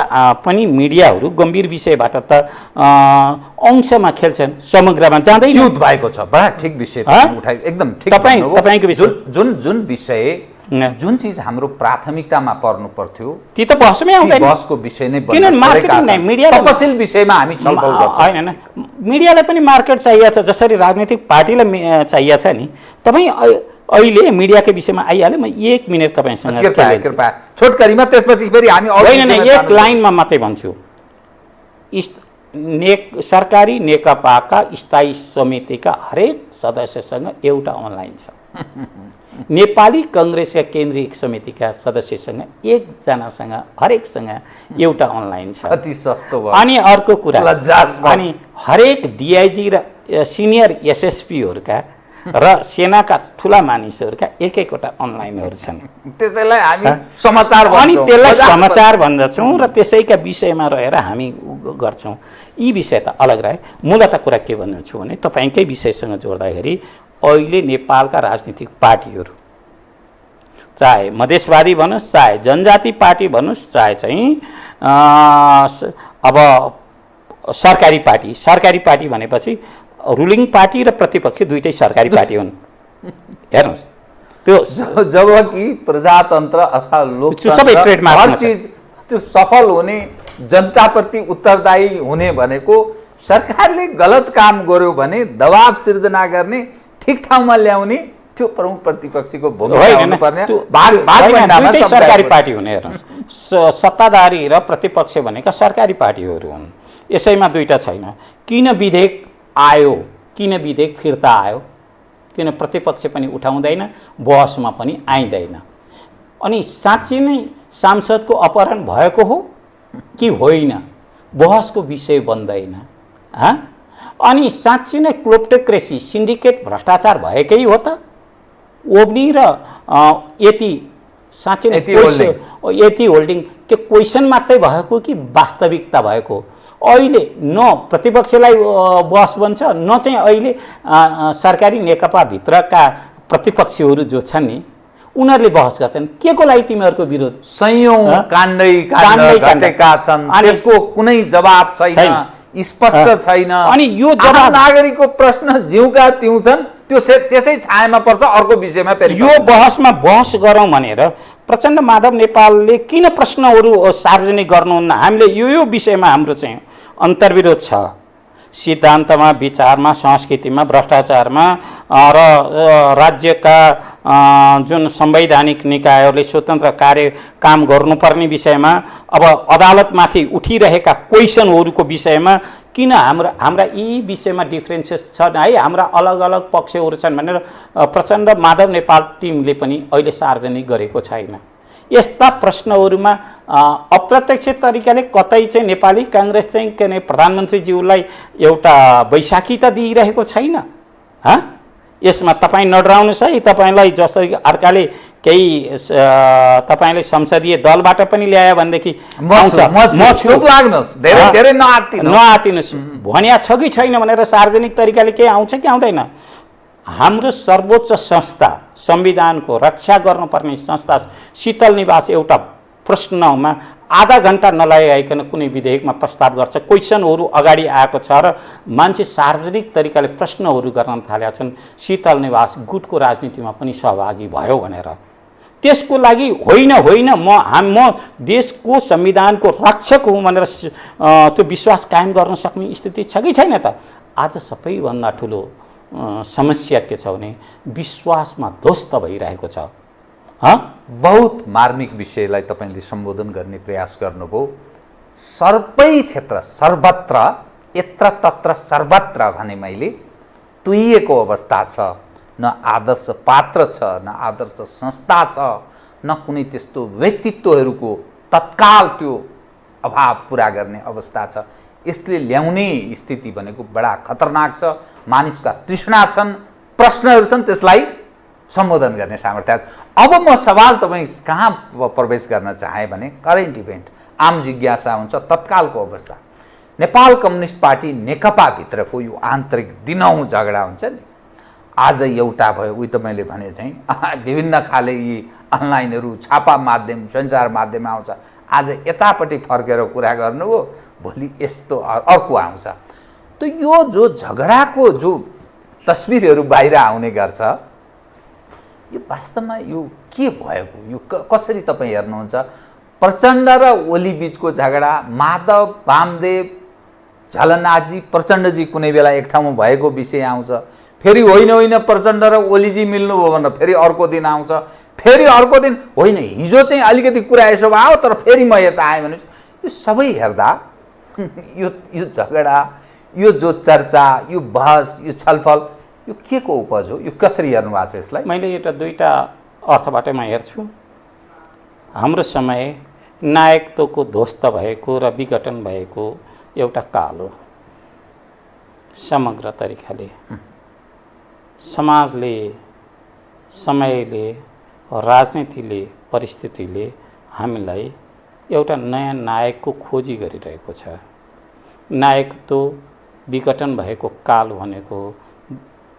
Speaker 2: पनि मिडियाहरू गम्भीर विषयबाट त अंशमा खेल्छन्, समग्रमा जाँदैन।
Speaker 1: युद्ध भएको छ, बडा ठिक विषय उठाइ, एकदम ठिक।
Speaker 2: तपाईको विषय
Speaker 1: जुन विषय जुन चिज हाम्रो प्राथमिकतामा पर्नु पर्थ्यो
Speaker 2: ती त बहसमै आउँदैन।
Speaker 1: बहसको विषय नै
Speaker 2: किन मार्केटिङ नै मिडिया
Speaker 1: तपसिल विषयमा हामी छलफल गर्छौँ।
Speaker 2: हैन, मिडियालाई पनि मार्केट चाहिएको छ, जसरी राजनीतिक पार्टीलाई चाहिएको छ नि। तपाईँ अहिले मिडियाको विषयमा आइहाल्यो, म 1 मिनट तपाईसँग
Speaker 1: कृपया छोटकरीमा, त्यसपछि फेरि हामी
Speaker 2: होइन एक लाइनमा मात्रै भन्छु। सरकारी नेकपाका स्थायी समितिका हरेक सदस्यसँग एउटा अनलाइन छ। नेपाली काङ्ग्रेसका केन्द्रीय समितिका सदस्यसँग एकजनासँग हरेकसँग एउटा अनलाइन छ।
Speaker 1: कति सस्तो भयो।
Speaker 2: अनि अर्को कुरा, अनि हरेक डिआइजी र सिनियर एसएसपीहरूका र सेनाका ठुला मानिसहरूका एक-एकवटा अनलाइनहरू छन्।
Speaker 1: त्यसैलाई हामी समाचार भन्छौँ,
Speaker 2: अनि त्यसलाई समाचार भन्दछौँ र त्यसैका विषयमा रहेर हामी गर्छौँ। यी विषय त अलग रहे। मूलतः कुरा के भन्छु भने तपाईँकै विषयसँग जोड्दाखेरि अहिले नेपालका राजनीतिक पार्टीहरू, चाहे मधेसवादी भन्नुहोस्, चाहे जनजाति पार्टी भन्नुहोस्, चाहे चाहिँ अब सरकारी पार्टी भनेपछि रुलिङ पार्टी र प्रतिपक्षी दुईटै सरकारी पार्टी हुन्। हेर्नुहोस्, त्यो
Speaker 1: जबकि प्रजातन्त्र अथवा लोकतन्त्र
Speaker 2: सबै ट्रेडमार्क
Speaker 1: हर चिज त्यो सफल हुने, जनताप्रति उत्तरदायी हुने भनेको सरकारले गलत काम गर्यो भने दबाब सिर्जना गर्ने, ठिक ठाउँमा ल्याउने, त्यो प्रमुख प्रतिपक्षीको भूमिका हुनुपर्ने।
Speaker 2: दुईटै सरकारी पार्टी हुने। हेर्नुहोस्, सत्ताधारी र प्रतिपक्ष भनेका सरकारी पार्टीहरू हुन्। यसैमा दुईटा छैन। किन विधेयक आयो, किन विधेयक फिर्ता आयो, किन प्रतिपक्ष पनि उठाउँदैन, बहसमा पनि आइँदैन। अनि साँच्चै नै सांसदको अपहरण भएको हो कि होइन, बहसको विषय बन्दैन। अनि साँच्चै नै क्लोप्टोक्रेसी, सिन्डिकेट भ्रष्टाचार भएकै हो त? ओब्नी र यति साँच्चै नै यति होल्डिङ के क्वेसन मात्रै भएको कि वास्तविकता भएको? अहिले न प्रतिपक्षलाई बहस बन्छ, न चाहिँ अहिले सरकारी नेकपाभित्रका प्रतिपक्षीहरू जो छन् नि उनीहरूले बहस गर्छन्। के को लागि तिमीहरूको विरोध?
Speaker 1: संयौं काण्डै घटेका छन्, त्यसको कुनै जवाब छैन, स्पष्ट छैन।
Speaker 2: अनि यो जवाब
Speaker 1: नागरिकको प्रश्न जिउका तिउ छन्, त्यो त्यसै छायामा पर्छ। अर्को विषयमा फेरि
Speaker 2: यो बहसमा बहस गरौँ भनेर प्रचण्ड माधव नेपालले किन प्रश्नहरू सार्वजनिक गर्नुहुन्न? हामीले यो विषयमा हाम्रो चाहिँ अन्तर्विरोध छ। सिद्धान्तमा, विचारमा, संस्कृतिमा, भ्रष्टाचारमा र राज्यका जुन संवैधानिक निकायहरूले स्वतन्त्र काम गर्नुपर्ने विषयमा, अब अदालतमाथि उठिरहेका क्वेसनहरूको विषयमा किन हाम्रा यी विषयमा डिफ्रेन्सेस छन् है, हाम्रा अलग अलग पक्षहरू छन् भनेर प्रचण्ड माधव नेपाल टिमले पनि अहिले सार्वजनिक गरेको छैन। यस्ता प्रश्नहरूमा अप्रत्यक्ष तरिकाले कतै चाहिँ नेपाली काङ्ग्रेस चाहिँ के भने प्रधानमन्त्रीज्यूलाई एउटा बैशाखी त दिइरहेको छैन। यसमा तपाईँ नडराउनुहोस् है। तपाईँलाई जसरी अर्काले केही तपाईँले संसदीय दलबाट पनि ल्यायो भनेदेखि नआतिनुहोस् भनिया छ कि छैन भनेर सार्वजनिक तरिकाले केही आउँछ कि आउँदैन? हाम्रो सर्वोच्च संस्था, संविधानको रक्षा गर्नुपर्ने संस्था शीतल निवास एउटा प्रश्नमा आधा घन्टा नलागिकन कुनै विधेयकमा प्रस्ताव गर्छ, क्वेसनहरू अगाडि आएको छ र मान्छे सार्वजनिक तरिकाले प्रश्नहरू गर्न थालेका छन्। शीतल निवास गुटको राजनीतिमा पनि सहभागी भयो भनेर, त्यसको लागि होइन म देशको संविधानको रक्षक हुँ भनेर त्यो विश्वास कायम गर्न सक्ने स्थिति छ कि छैन त? आज सबैभन्दा ठुलो समस्या के छ भने विश्वासमा ध्वस्त भइरहेको छ।
Speaker 1: बहुत मार्मिक विषयलाई तपाईँले सम्बोधन गर्ने प्रयास गर्नुभयो। सबै क्षेत्र सर्वत्र यत्र तत्र सर्वत्र भने मैले तुइएको अवस्था छ। न आदर्श पात्र छ, न आदर्श संस्था छ, न कुनै त्यस्तो व्यक्तित्वहरूको तत्काल त्यो अभाव पुरा गर्ने अवस्था छ। यसले ल्याउने स्थिति भनेको बडा खतरनाक छ। मानिसका तृष्णा छन्, प्रश्नहरू छन्, त्यसलाई सम्बोधन गर्ने सामर्थ्य छ। अब म सवाल तपाईँ कहाँ प्रवेश गर्न चाहेँ भने करेन्ट इभेन्ट, आम जिज्ञासा हुन्छ, तत्कालको अवस्था। नेपाल कम्युनिस्ट पार्टी नेकपाभित्रको यो आन्तरिक दिनौँ झगडा हुन्छ नि, आज एउटा भयो। उही त मैले भने चाहिँ विभिन्न खाले यी अनलाइनहरू, छापा माध्यम, सञ्चार माध्यम आउँछ। आज यतापट्टि फर्केर कुरा गर्नु हो, भोलि यस्तो अर्को आउँछ। त यो जो झगडाको जो तस्बिरहरू बाहिर आउने गर्छ, यो वास्तवमा यो के भएको, यो कसरी तपाईँ हेर्नुहुन्छ? प्रचण्ड र ओली बिचको झगडा, माधव, वामदेव, झलनाथजी, प्रचण्डजी कुनै बेला एक ठाउँमा भएको विषय आउँछ। फेरि होइन प्रचण्ड र ओलीजी मिल्नुभयो भनेर फेरि अर्को दिन आउँछ। फेरि अर्को दिन होइन, हिजो चाहिँ अलिकति कुरा यसो भयो तर फेरि म यता आएँ भने यो सबै हेर्दा यो झगडा, यो जो चर्चा, यो बहस, यो छलफल, यो के को उपज हो? यो कसरी हेर्नु भएको छ यसलाई?
Speaker 2: मैले एउटा दुईटा अर्थबाट म हेर्छु। हाम्रो समय नायकत्वको ध्वस्त भएको र विघटन भएको एउटा काल हो। समग्र तरिकाले समाजले, समयले, राजनीतिले, परिस्थितिले हामीलाई एउटा नयाँ नायकको खोजी गरिरहेको छ। नायकत्व विघटन भएको काल भनेको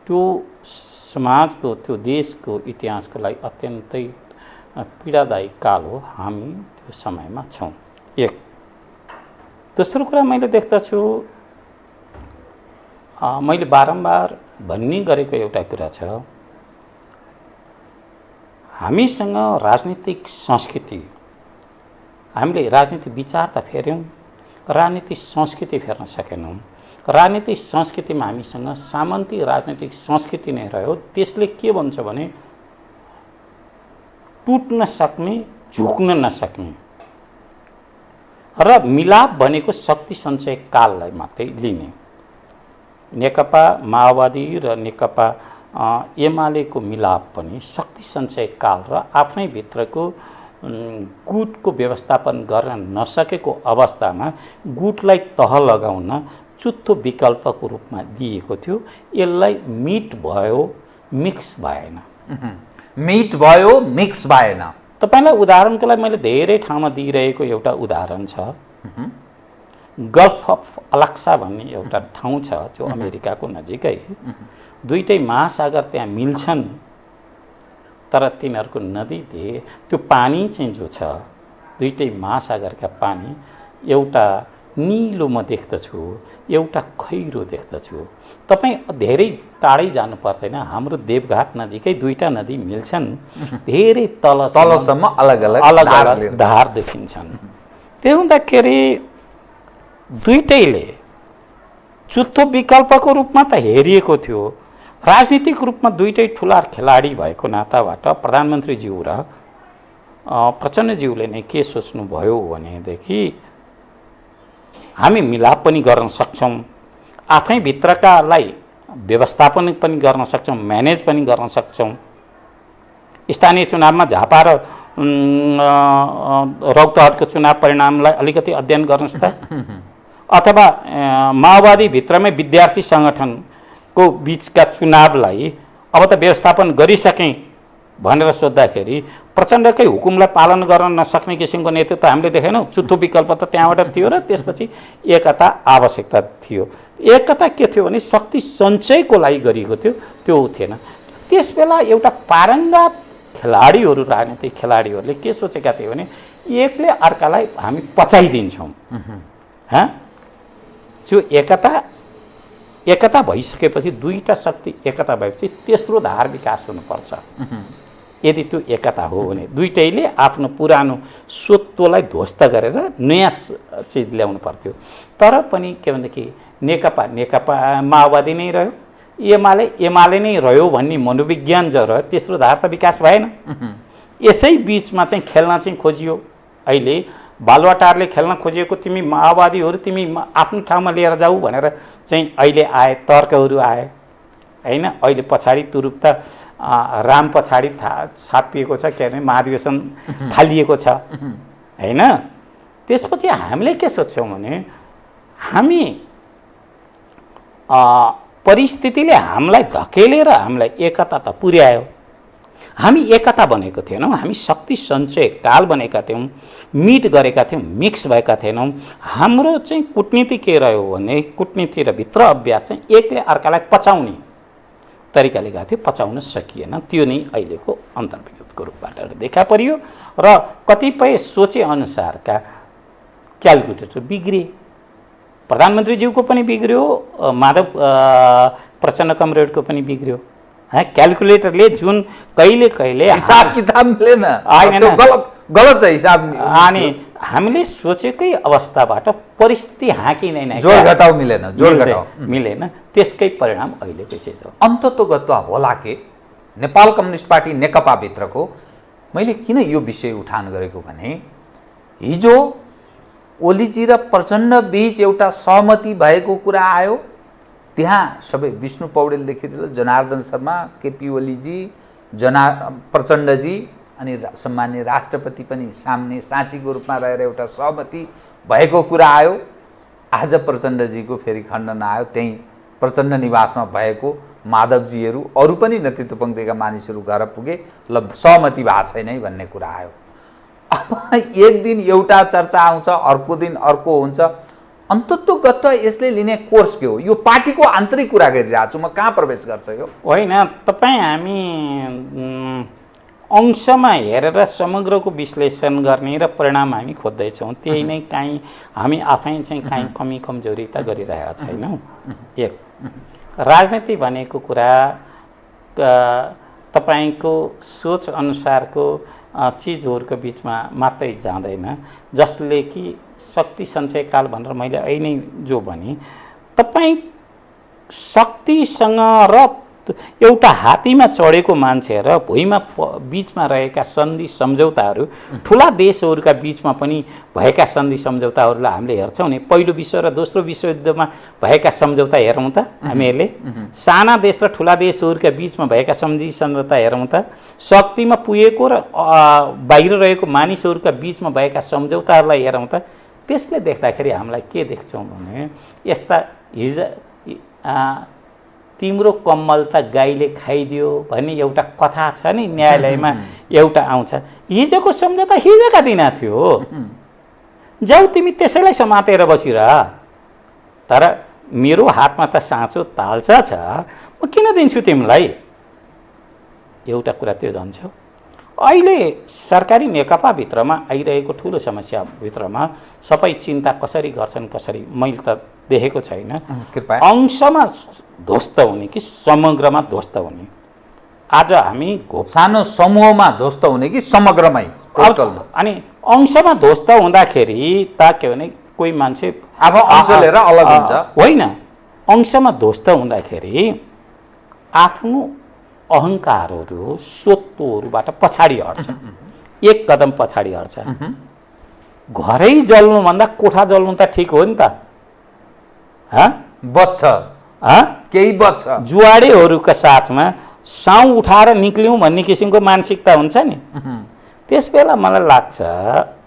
Speaker 2: त्यो समाजको, त्यो देशको इतिहासको लागि अत्यन्तै पीडादायी काल हो। हामी त्यो समयमा छौँ। एक। दोस्रो कुरा मैले देख्दछु, मैले बारम्बार भन्ने गरेको एउटा कुरा छ, हामीसँग राजनीतिक संस्कृति, हामीले राजनीतिक विचार त फेर्यौँ, राजनीतिक संस्कृति फेर्न सकेनौँ। राजनीतिक संस्कृतिमा हामीसँग सामन्ती राजनीतिक संस्कृति नै रह्यो। त्यसले के भन्छ भने टुट्न सक्ने, झुक्न नसक्ने र मिलाप भनेको शक्ति सञ्चय काललाई मात्रै लिने। नेकपा माओवादी र नेकपा एमालेको मिलाप पनि शक्ति सञ्चय काल र आफ्नै भित्रको गुटको व्यवस्थापन गर्न नसकेको अवस्थामा गुटलाई तह लगाउन चुत्तो विकल्पको रूपमा दिएको थियो। यसलाई मिट भयो, मिक्स भएन।
Speaker 1: मिट भयो, मिक्स भएन।
Speaker 2: तपाईँलाई उदाहरणको लागि मैले धेरै ठाउँमा दिइरहेको एउटा उदाहरण छ। गल्फ अफ अलास्का भन्ने एउटा ठाउँ छ जो अमेरिकाको नजिकै। दुईटै महासागर त्यहाँ मिल्छन्, तर तिनीहरूको नदी त्यो पानी चाहिँ जो छ, दुईटै महासागरका पानी एउटा निलो म देख्दछु, एउटा खैरो देख्दछु। तपाईँ धेरै टाढै जानु पर्दैन, हाम्रो देवघाट नजिकै दुईटा नदी मिल्छन्, धेरै तलसम्म अलग अलग धार देखिन्छन्। त्यो हुँदाखेरि दुईटैले चुत्तो विकल्पको रूपमा त हेरिएको थियो। राजनीतिक रूपमा दुईटै ठुला खेलाडी भएको नाताबाट प्रधानमन्त्रीज्यू र प्रचण्डज्यूले नै के सोच्नुभयो भनेदेखि हामी मिलाप पनि गर्न सक्छौँ, आफै भित्रकालाई व्यवस्थापन पनि गर्न सक्छौँ, म्यानेज पनि गर्न सक्छौँ। स्थानीय चुनावमा झापा र रौतहटको चुनाव परिणामलाई अलिकति अध्ययन गर्नुहोस् त। अथवा माओवादी भित्रमै विद्यार्थी सङ्गठनको बिचका चुनावलाई अब त व्यवस्थापन गरिसकेँ भनेर सोद्धाखेरि प्रचण्डकै हुकुमलाई पालन गर्न नसक्ने किसिमको नेतृत्व हामीले देखेनौँ। चुत्तो विकल्प त त्यहाँबाट थियो र त्यसपछि एकता आवश्यकता थियो। एकता के थियो भने शक्ति सञ्चयको लागि गरिएको थियो, त्यो थिएन। त्यसबेला एउटा पारङ्गत खेलाडीहरू, राजनीतिक खेलाडीहरूले के सोचेका थिए भने एकले अर्कालाई हामी पचाइदिन्छौँ। जो एकता भइसकेपछि दुईटा शक्ति एकता भएपछि तेस्रो धार विकास हुनुपर्छ। यदि त्यो एकता हो भने दुईटैले आफ्नो पुरानो स्वत्वलाई ध्वस्त गरेर नयाँ चिज ल्याउनु पर्थ्यो। तर पनि के भनेदेखि नेकपा माओवादी नै रह्यो, एमाले नै रह्यो भन्ने मनोविज्ञान जो रह्यो, तेस्रो धार त विकास भएन। यसै बिचमा चाहिँ खेल्न चाहिँ खोजियो। अहिले बालुवाटारले खेल्न खोजिएको तिमी माओवादीहरू तिमी आफ्नो ठाउँमा लिएर जाऊ भनेर चाहिँ अहिले आए, तर्कहरू आए होइन। अहिले पछाडि तुरुप त राम पछाडि छापिएको छ, के अरे महाधिवेशन थालिएको छ होइन। त्यसपछि हामीले के सोच्छौँ भने हामी परिस्थितिले हामीलाई धकेलेर हामीलाई एकता त पुर्यायो। हामी एकता बनेको थिएनौँ, हामी शक्ति सञ्चय काल बनेका थियौँ, मिट गरेका थियौँ, मिक्स भएका थिएनौँ। हाम्रो चाहिँ कुटनीति के रह्यो भने कुटनीति र भित्र अभ्यास चाहिँ एकले अर्कालाई पचाउने तरिकाले गएको थियो, पचाउन सकिएन। त्यो नै अहिलेको अन्तर्विरोधको रूपबाट देखा परियो र कतिपय सोचेअनुसारका क्यालकुलेटर बिग्रिए। प्रधानमन्त्रीज्यूको पनि बिग्रियो, माधव प्रचण्ड कमरेडको पनि बिग्रियो। क्यालकुलेटरले जुन कहिले
Speaker 1: हिसाब किताब मिलेन, गलत हिसाब।
Speaker 2: अनि हामीले सोचेकै अवस्थाबाट परिस्थिति हाँकिँदैन,
Speaker 1: जोड घटाउ मिलेन। त्यसकै परिणाम अहिलेको चिज हो। अन्ततोगत्वा होला के नेपाल कम्युनिस्ट पार्टी नेकपाभित्रको मैले किन यो विषय उठान गरेको भने हिजो ओलीजी र प्रचण्ड बीच एउटा सहमति भएको कुरा आयो। त्यहाँ सबै विष्णु पौडेलदेखि लिएर जनार्दन शर्मा, केपी ओलीजी, प्रचण्डजी अनि सम्मान्य राष्ट्रपति पनि सामने साँचीको रूपमा रहेर एउटा सहमति भएको कुरा आयो। आज प्रचण्डजीको फेरि खण्डन आयो। त्यहीँ प्रचण्ड निवासमा भएको माधवजीहरू अरू पनि नेतृत्व पङ्क्तिका मानिसहरू घर पुगे, ल सहमति भएको छैन है भन्ने कुरा आयो। अब एक दिन एउटा चर्चा आउँछ, अर्को दिन अर्को हुन्छ। अन्ततोगत्वा यसले लिने कोर्स के हो? यो पार्टीको आन्तरिक कुरा गरिरहेको छु म, कहाँ प्रवेश गर्छ यो?
Speaker 2: होइन, तपाईँ हामी अंशमा हेरेर समग्रको विश्लेषण गर्ने र परिणाम हामी खोज्दैछौँ। त्यही नै काहीँ हामी आफै चाहिँ काहीँ कमी कमजोरी त गरिरहेका छैनौँ। एक राजनीति भनेको कुरा तपाईँको सोच अनुसारको चिजहरूको बिचमा मात्रै जाँदैन, जसले कि शक्ति सञ्चयकाल भनेर मैले अहिले नै जो भने तपाईँ शक्तिसँग र एउटा हात्तीमा चढेको मान्छे र भुइँमा बिचमा रहेका सन्धि सम्झौताहरू, ठुला देशहरूका बिचमा पनि भएका सन्धि सम्झौताहरूलाई हामीले हेर्छौँ नि। पहिलो विश्व र दोस्रो विश्वयुद्धमा भएका सम्झौता हेरौँ त हामीहरूले, साना देश र ठुला देशहरूका बिचमा भएका सन्धि सम्झौता हेरौँ त, शक्तिमा पुगेको र बाहिर रहेको मानिसहरूका बिचमा भएका सम्झौताहरूलाई हेरौँ त। त्यसले देख्दाखेरि हामीलाई के देख्छौँ भने यस्ता तिम्रो कम्मल त गाईले खाइदियो भन्ने एउटा कथा छ नि, न्यायालयमा एउटा आउँछ। हिजोको सम्झौता हिजोका दिन थियो, जाऊ तिमी त्यसैलाई समातेर बसिरह। तर मेरो हातमा त साँचो तालचा छ, म किन दिन्छु तिमीलाई? एउटा कुरा त्यो जान्छ। अहिले सरकारी नेकपाभित्रमा आइरहेको ठुलो समस्याभित्रमा सबै चिन्ता कसरी गर्छन् कसरी मैले त देखेको छैन। अंशमा ध्वस्त हुने कि समग्रमा ध्वस्त हुने? आज हामी
Speaker 1: सानो समूहमा ध्वस्त हुने कि समग्रमै?
Speaker 2: अनि अंशमा ध्वस्त हुँदाखेरि त के भने कोही मान्छे
Speaker 1: अब अंश लिएर अलग हुन्छ
Speaker 2: होइन। अंशमा ध्वस्त हुँदाखेरि आफ्नो अहङ्कारहरू स्वत्वहरूबाट पछाडि हट्छ, एक कदम पछाडि हट्छ। घरै जल्नुभन्दा कोठा जल्नु त ठिक हो नि त?
Speaker 1: बच्छ, केही बच्छ।
Speaker 2: जुवाडेहरूका साथमा साउ उठाएर निक्ल्यौँ भन्ने किसिमको मानसिकता हुन्छ नि। त्यस बेला मलाई लाग्छ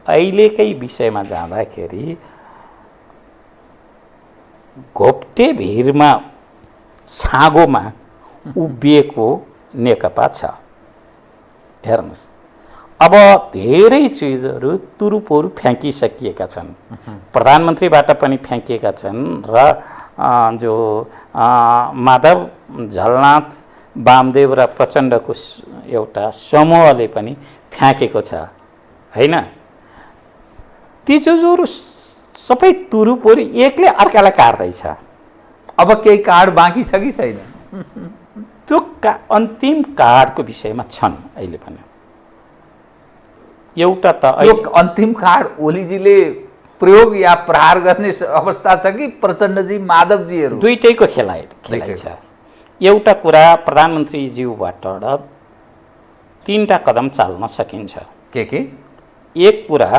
Speaker 2: अहिलेकै विषयमा जाँदाखेरि घोप्टे भिरमा छाँगोमा उभिएको नेकपा छ। हेर्नुहोस्, अब धेरै चिजहरू तुरुपहरू फ्याँकिसकिएका छन्, प्रधानमन्त्रीबाट पनि फ्याँकिएका छन् र जो माधव झलनाथ वामदेव र प्रचण्डको एउटा समूहले पनि फ्याँकेको छ होइन। ती चिजहरू सबै तुरुपुरी एकले अर्कालाई काट्दैछ।
Speaker 1: अब केही कार्ड बाँकी छ कि छैन?
Speaker 2: त्यो अन्तिम कार्डको विषयमा छन् अहिले पनि। एउटा त
Speaker 1: यो अन्तिम कार्ड ओलीजीले प्रयोग या प्रहार गर्ने अवस्था छ कि प्रचण्डजी माधवजीहरू
Speaker 2: दुईटैको खेलाइ छ। एउटा कुरा प्रधानमन्त्रीज्यूबाट 3टा कदम चाल्न सकिन्छ।
Speaker 1: के?
Speaker 2: एक कुरा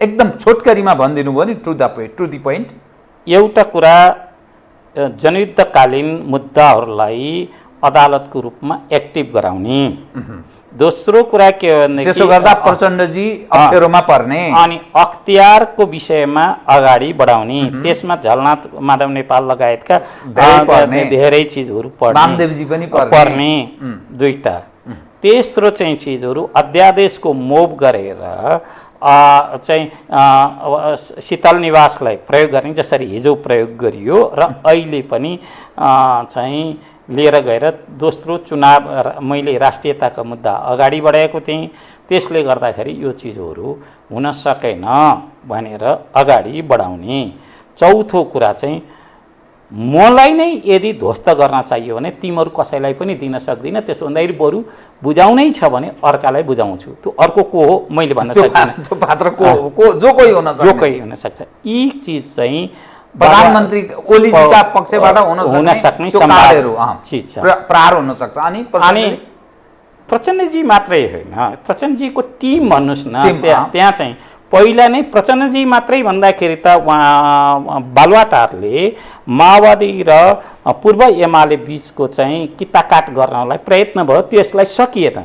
Speaker 1: एकदम छोटकरीमा भनिदिनु भयो नि, टु द पोइन्ट।
Speaker 2: एउटा कुरा जनयुद्धकालीन मुद्दाहरूलाई अदालतको रूपमा एक्टिभ गराउने। दोस्रो कुरा के भने
Speaker 1: त्यसो गर्दा प्रचण्डजी अप्ठ्यारोमा पर्ने
Speaker 2: अनि अख्तियारको विषयमा अगाडि बढाउने। त्यसमा झलनाथ माधव नेपाल लगायतका धेरै चिजहरू
Speaker 1: वामदेवजी पनि
Speaker 2: पर्ने। दुईटा। तेस्रो चाहिँ चिजहरू अध्यादेशको मोभ गरेर चाहिँ शीतल निवासलाई प्रयोग गर्ने, जसरी हिजो प्रयोग गरियो र अहिले पनि चाहिँ लिएर गएर दोस्रो चुनाव मैले राष्ट्रियताका मुद्दा अगाडि बढाएको थिएँ। त्यसले गर्दाखेरि यो चिजहरू हुन सकेन भनेर अगाडि बढाउने। चौथो कुरा चाहिँ मलाई नै यदि ध्वस्त गर्न चाहियो भने तिमीहरू कसैलाई पनि दिन सक्दिनँ, त्यसो भन्दाखेरि बरु बुझाउनै छ भने अर्कालाई बुझाउँछु। त्यो अर्को को हो मैले भन्न सक्दिनँ।
Speaker 1: त्यो पात्र जो कोही हुन सक्छ।
Speaker 2: यी चिज चाहिँ
Speaker 1: प्रधानमन्त्री ओलीजीका पक्षबाट हुन सक्ने
Speaker 2: सम्भावनाहरू
Speaker 1: चिज छ, प्रहार हुन सक्छ। अनि
Speaker 2: प्रचण्डजी मात्रै होइन, प्रचण्डजीको टिम भन्नुहोस् न, त्यहाँ चाहिँ पहिला नै प्रचण्डजी मात्रै भन्दाखेरि त बालुवाटारले माओवादी र पूर्व एमाले बीचको चाहिँ किताकाट गर्नलाई प्रयत्न भयो, त्यसलाई सकिएन।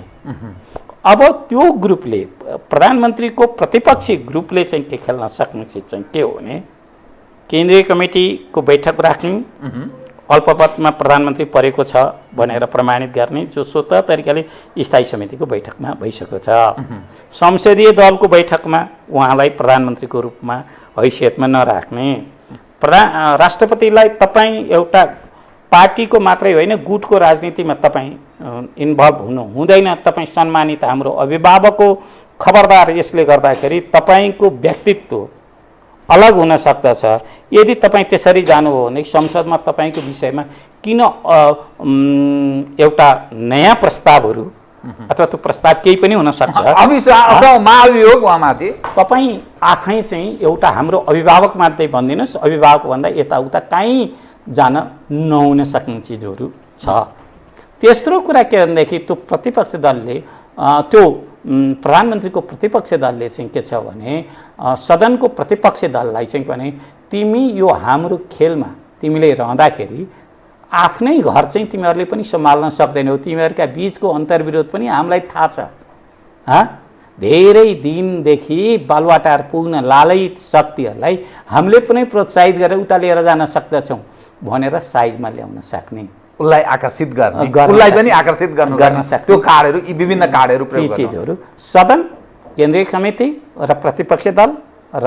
Speaker 2: अब त्यो ग्रुपले, प्रधानमन्त्रीको प्रतिपक्षी ग्रुपले चाहिँ के खेल्न सक्ने चिज चाहिँ के हो भने केन्द्रीय कमिटीको बैठक राख्ने, अल्पमतमा प्रधानमन्त्री परेको छ भनेर प्रमाणित गर्ने, जो स्वतः तरिकाले स्थायी समितिको बैठकमा भइसकेको छ। संसदीय दलको बैठकमा उहाँलाई प्रधानमन्त्रीको रूपमा हैसियतमा नराख्ने। राष्ट्रपतिलाई तपाईँ एउटा पार्टीको मात्रै होइन, गुटको राजनीतिमा तपाईँ इन्भल्भ हुनु हुँदैन। तपाईँ सम्मानित हाम्रो अभिभावक हो। खबरदार, यसले गर्दाखेरि तपाईँको व्यक्तित्व अलग हुन सक्दछ। यदि तपाईँ त्यसरी जानुभयो भने संसदमा तपाईँको विषयमा किन एउटा नयाँ प्रस्तावहरू अथवा त्यो प्रस्ताव केही पनि हुन सक्छ,
Speaker 1: महाभियोग उहाँमाथि
Speaker 2: तपाईँ आफै चाहिँ एउटा हाम्रो अभिभावक मात्रै भनिदिनुहोस्, अभिभावकभन्दा यताउता कहीँ जान नहुन सक्ने चिजहरू छ। तेस्रो कुरा के भनेदेखि त्यो प्रतिपक्ष दलले, त्यो प्रधानमन्त्रीको प्रतिपक्ष दलले चाहिँ के छ भने सदनको प्रतिपक्ष दललाई चाहिँ भने तिमी यो हाम्रो खेलमा तिमीले रहँदाखेरि आफ्नै घर चाहिँ तिमीहरूले पनि सम्हाल्न सक्दैनौ। तिमीहरूका बीचको अन्तर्विरोध पनि हामीलाई थाहा छ। धेरै दिनदेखि बालुवाटार पुग्न लालयित शक्तिहरूलाई हामीले पनि प्रोत्साहित गरेर उता लिएर जान सक्दछौँ भनेर साइजमा ल्याउन सक्ने,
Speaker 1: उसलाई आकर्षित गर्ने, उसलाई पनि आकर्षित गर्न सक्ने त्यो कार्डहरू, यी विभिन्न कार्डहरू,
Speaker 2: यी चिजहरू सदन, केन्द्रीय समिति र प्रतिपक्षी दल र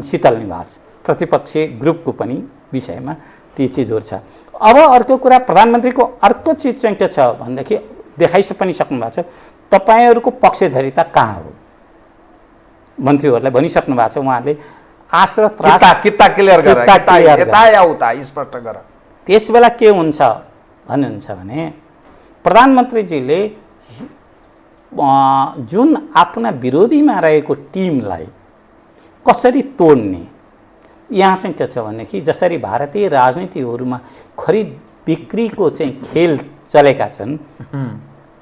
Speaker 2: शीतल निवास प्रतिपक्षी ग्रुपको पनि विषयमा ती चिजहरू छ। अब अर्को कुरा, प्रधानमन्त्रीको अर्को चिज चाहिँ के छ भनेदेखि देखाइस पनि सक्नु भएको छ, तपाईँहरूको पक्षधरिता कहाँ हो मन्त्रीहरूलाई भनिसक्नु भएको छ। उहाँले आश र त्रास
Speaker 1: किता क्लियर गर, यता या उता स्पष्ट गर।
Speaker 2: त्यस बेला के हुन्छ भन्नुहुन्छ भने प्रधानमन्त्रीजीले जुन आफ्ना विरोधीमा रहेको टिमलाई कसरी तोड्ने, यहाँ चाहिँ के छ भनेदेखि जसरी भारतीय राजनीतिहरूमा खरिद बिक्रीको चाहिँ खेल चलेका छन्,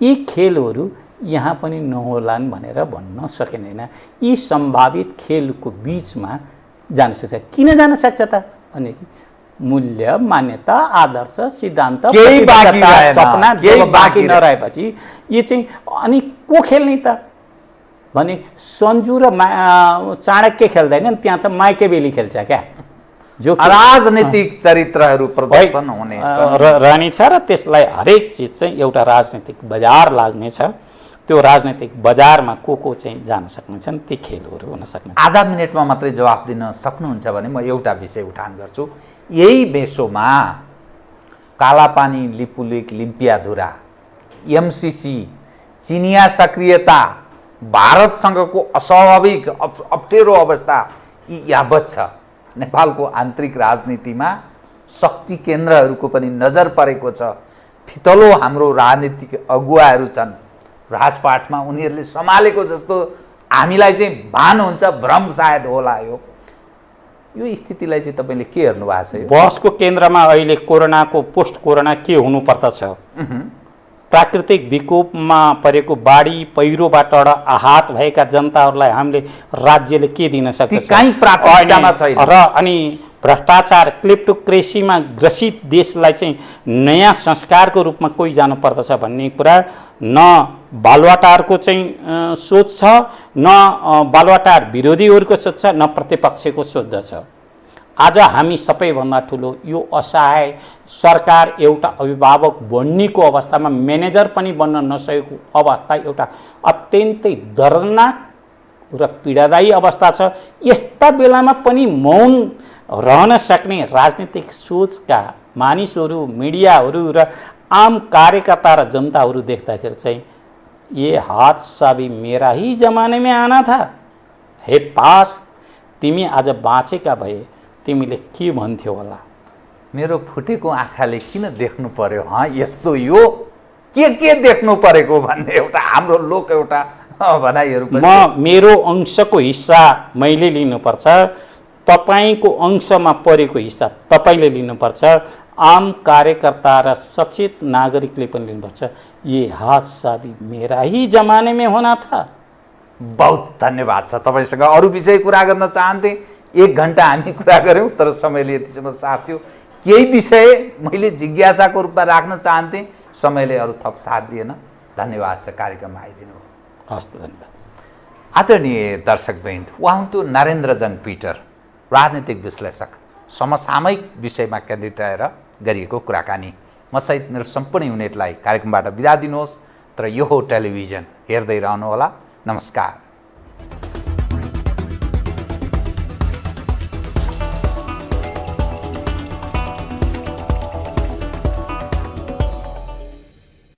Speaker 2: यी खेलहरू यहाँ पनि नहोलान् भनेर भन्न सकिँदैन। यी सम्भावित खेलको बिचमा जान सक्छ। किन जान सक्छ त भनेदेखि मूल्य, मान्यता, आदर्श, सिद्धान्त, सपना बाँकी नरहेपछि यो चाहिँ अनि को खेल्ने त भने सन्जु र चाणक्य खेल्दैनन्, त्यहाँ त माइकेबेली खेल्छ क्या, जो
Speaker 1: राजनीतिक चरित्रहरू प्रदर्शन हुने
Speaker 2: रहनेछ र त्यसलाई हरेक चिज चाहिँ एउटा राजनीतिक बजार लाग्नेछ। त्यो राजनीतिक बजारमा को चाहिँ जान सक्नेछन्, ती खेलहरू हुन सक्ने।
Speaker 1: आधा मिनटमा मात्रै जवाफ दिन सक्नुहुन्छ भने म एउटा विषय उठान गर्छु। यही बेसोमा कालापानी, लिपुलेक, लिम्पियाधुरा, एमसीसी, चिनिया सक्रियता भारतसँगको अस्वाभाविक अप्ठ्यारो अवस्था यी यावत छ। नेपालको आन्तरिक राजनीतिमा शक्ति केन्द्रहरूको पनि नजर परेको छ। फितलो हाम्रो राजनीतिक अगुवाहरू छन्, राजपाटमा उनीहरूले सम्हालेको जस्तो हामीलाई चाहिँ भान हुन्छ, भ्रम सायद होला। यो स्थितिलाई चाहिँ तपाईँले के हेर्नु भएको छ?
Speaker 2: बहसको केन्द्रमा अहिले कोरोनाको पोस्ट कोरोना के हुनुपर्दछ? प्राकृतिक विकोपमा परेको बाढी पहिरोबाट आहत भएका जनताहरूलाई हामीले राज्यले के दिन सक्छ? र अनि भ्रष्टाचार क्लिप्टोक्रेसीमा ग्रसित देशलाई चाहिँ नयाँ संस्कारको रूपमा कोही जानुपर्दछ भन्ने कुरा न बालुवाटारको चाहिँ सोच छ, न बालुवाटार विरोधीहरूको सोच छ, न प्रतिपक्षको सोच छ। आज हामी सबैभन्दा ठुलो यो असहाय सरकार एउटा अभिभावक बन्नेको अवस्थामा म्यानेजर पनि बन्न नसकेको अवस्था एउटा अत्यन्तै दर्दनाक र पीडादायी अवस्था छ। यस्ता बेलामा पनि मौन रहन सक्ने राजनीतिक सोचका मानिसहरू, मिडियाहरू र आम कार्यकर्ता र जनताहरू देख्दाखेरि चाहिँ ये हादसा भी मेरा ही जमाने में आना था। हे पास, तिमी आज बाँचेका भए तिमीले के भन्थ्यौ होला?
Speaker 1: मेरो फुटेको आँखाले किन देख्नु पर्यो? यस्तो यो के देख्नु परेको भन्ने एउटा हाम्रो लोक एउटा भनाइहरू पनि।
Speaker 2: मेरो अंशको हिस्सा मैले लिनुपर्छ, तपाईको अंशमा परेको हिस्सा तपाईले लिनुपर्छ, आम कार्यकर्ता र सचेत नागरिकले पनि लिनुपर्छ। ये हादसा भी मेरा ही जमाने में होना था।
Speaker 1: बहुत धन्यवाद छ। तपाईसँग अरू विषय कुरा गर्न चाहन्थे, 1 घण्टा हामी कुरा गऱ्यौँ, तर समयले यतिसम्म साथ थियो। केही विषय मैले जिज्ञासाको रूपमा राख्न चाहन्थेँ, समयले अरू थप साथ दिएन। धन्यवाद छ कार्यक्रममा आइदिनु।
Speaker 2: हस्, धन्यवाद।
Speaker 1: आदरणीय दर्शकवृन्द, उहाँ हुनुहुन्थ्यो नरेन्द्रजङ पिटर, राजनीतिक विश्लेषक। समसामयिक विषयमा केन्द्रित रहेर गरिएको कुराकानी। म सहित मेरो सम्पूर्ण युनिटलाई कार्यक्रमबाट बिदा दिनुहोस्, तर यो हो टेलिभिजन, हेर्दै रहनुहोला। नमस्कार।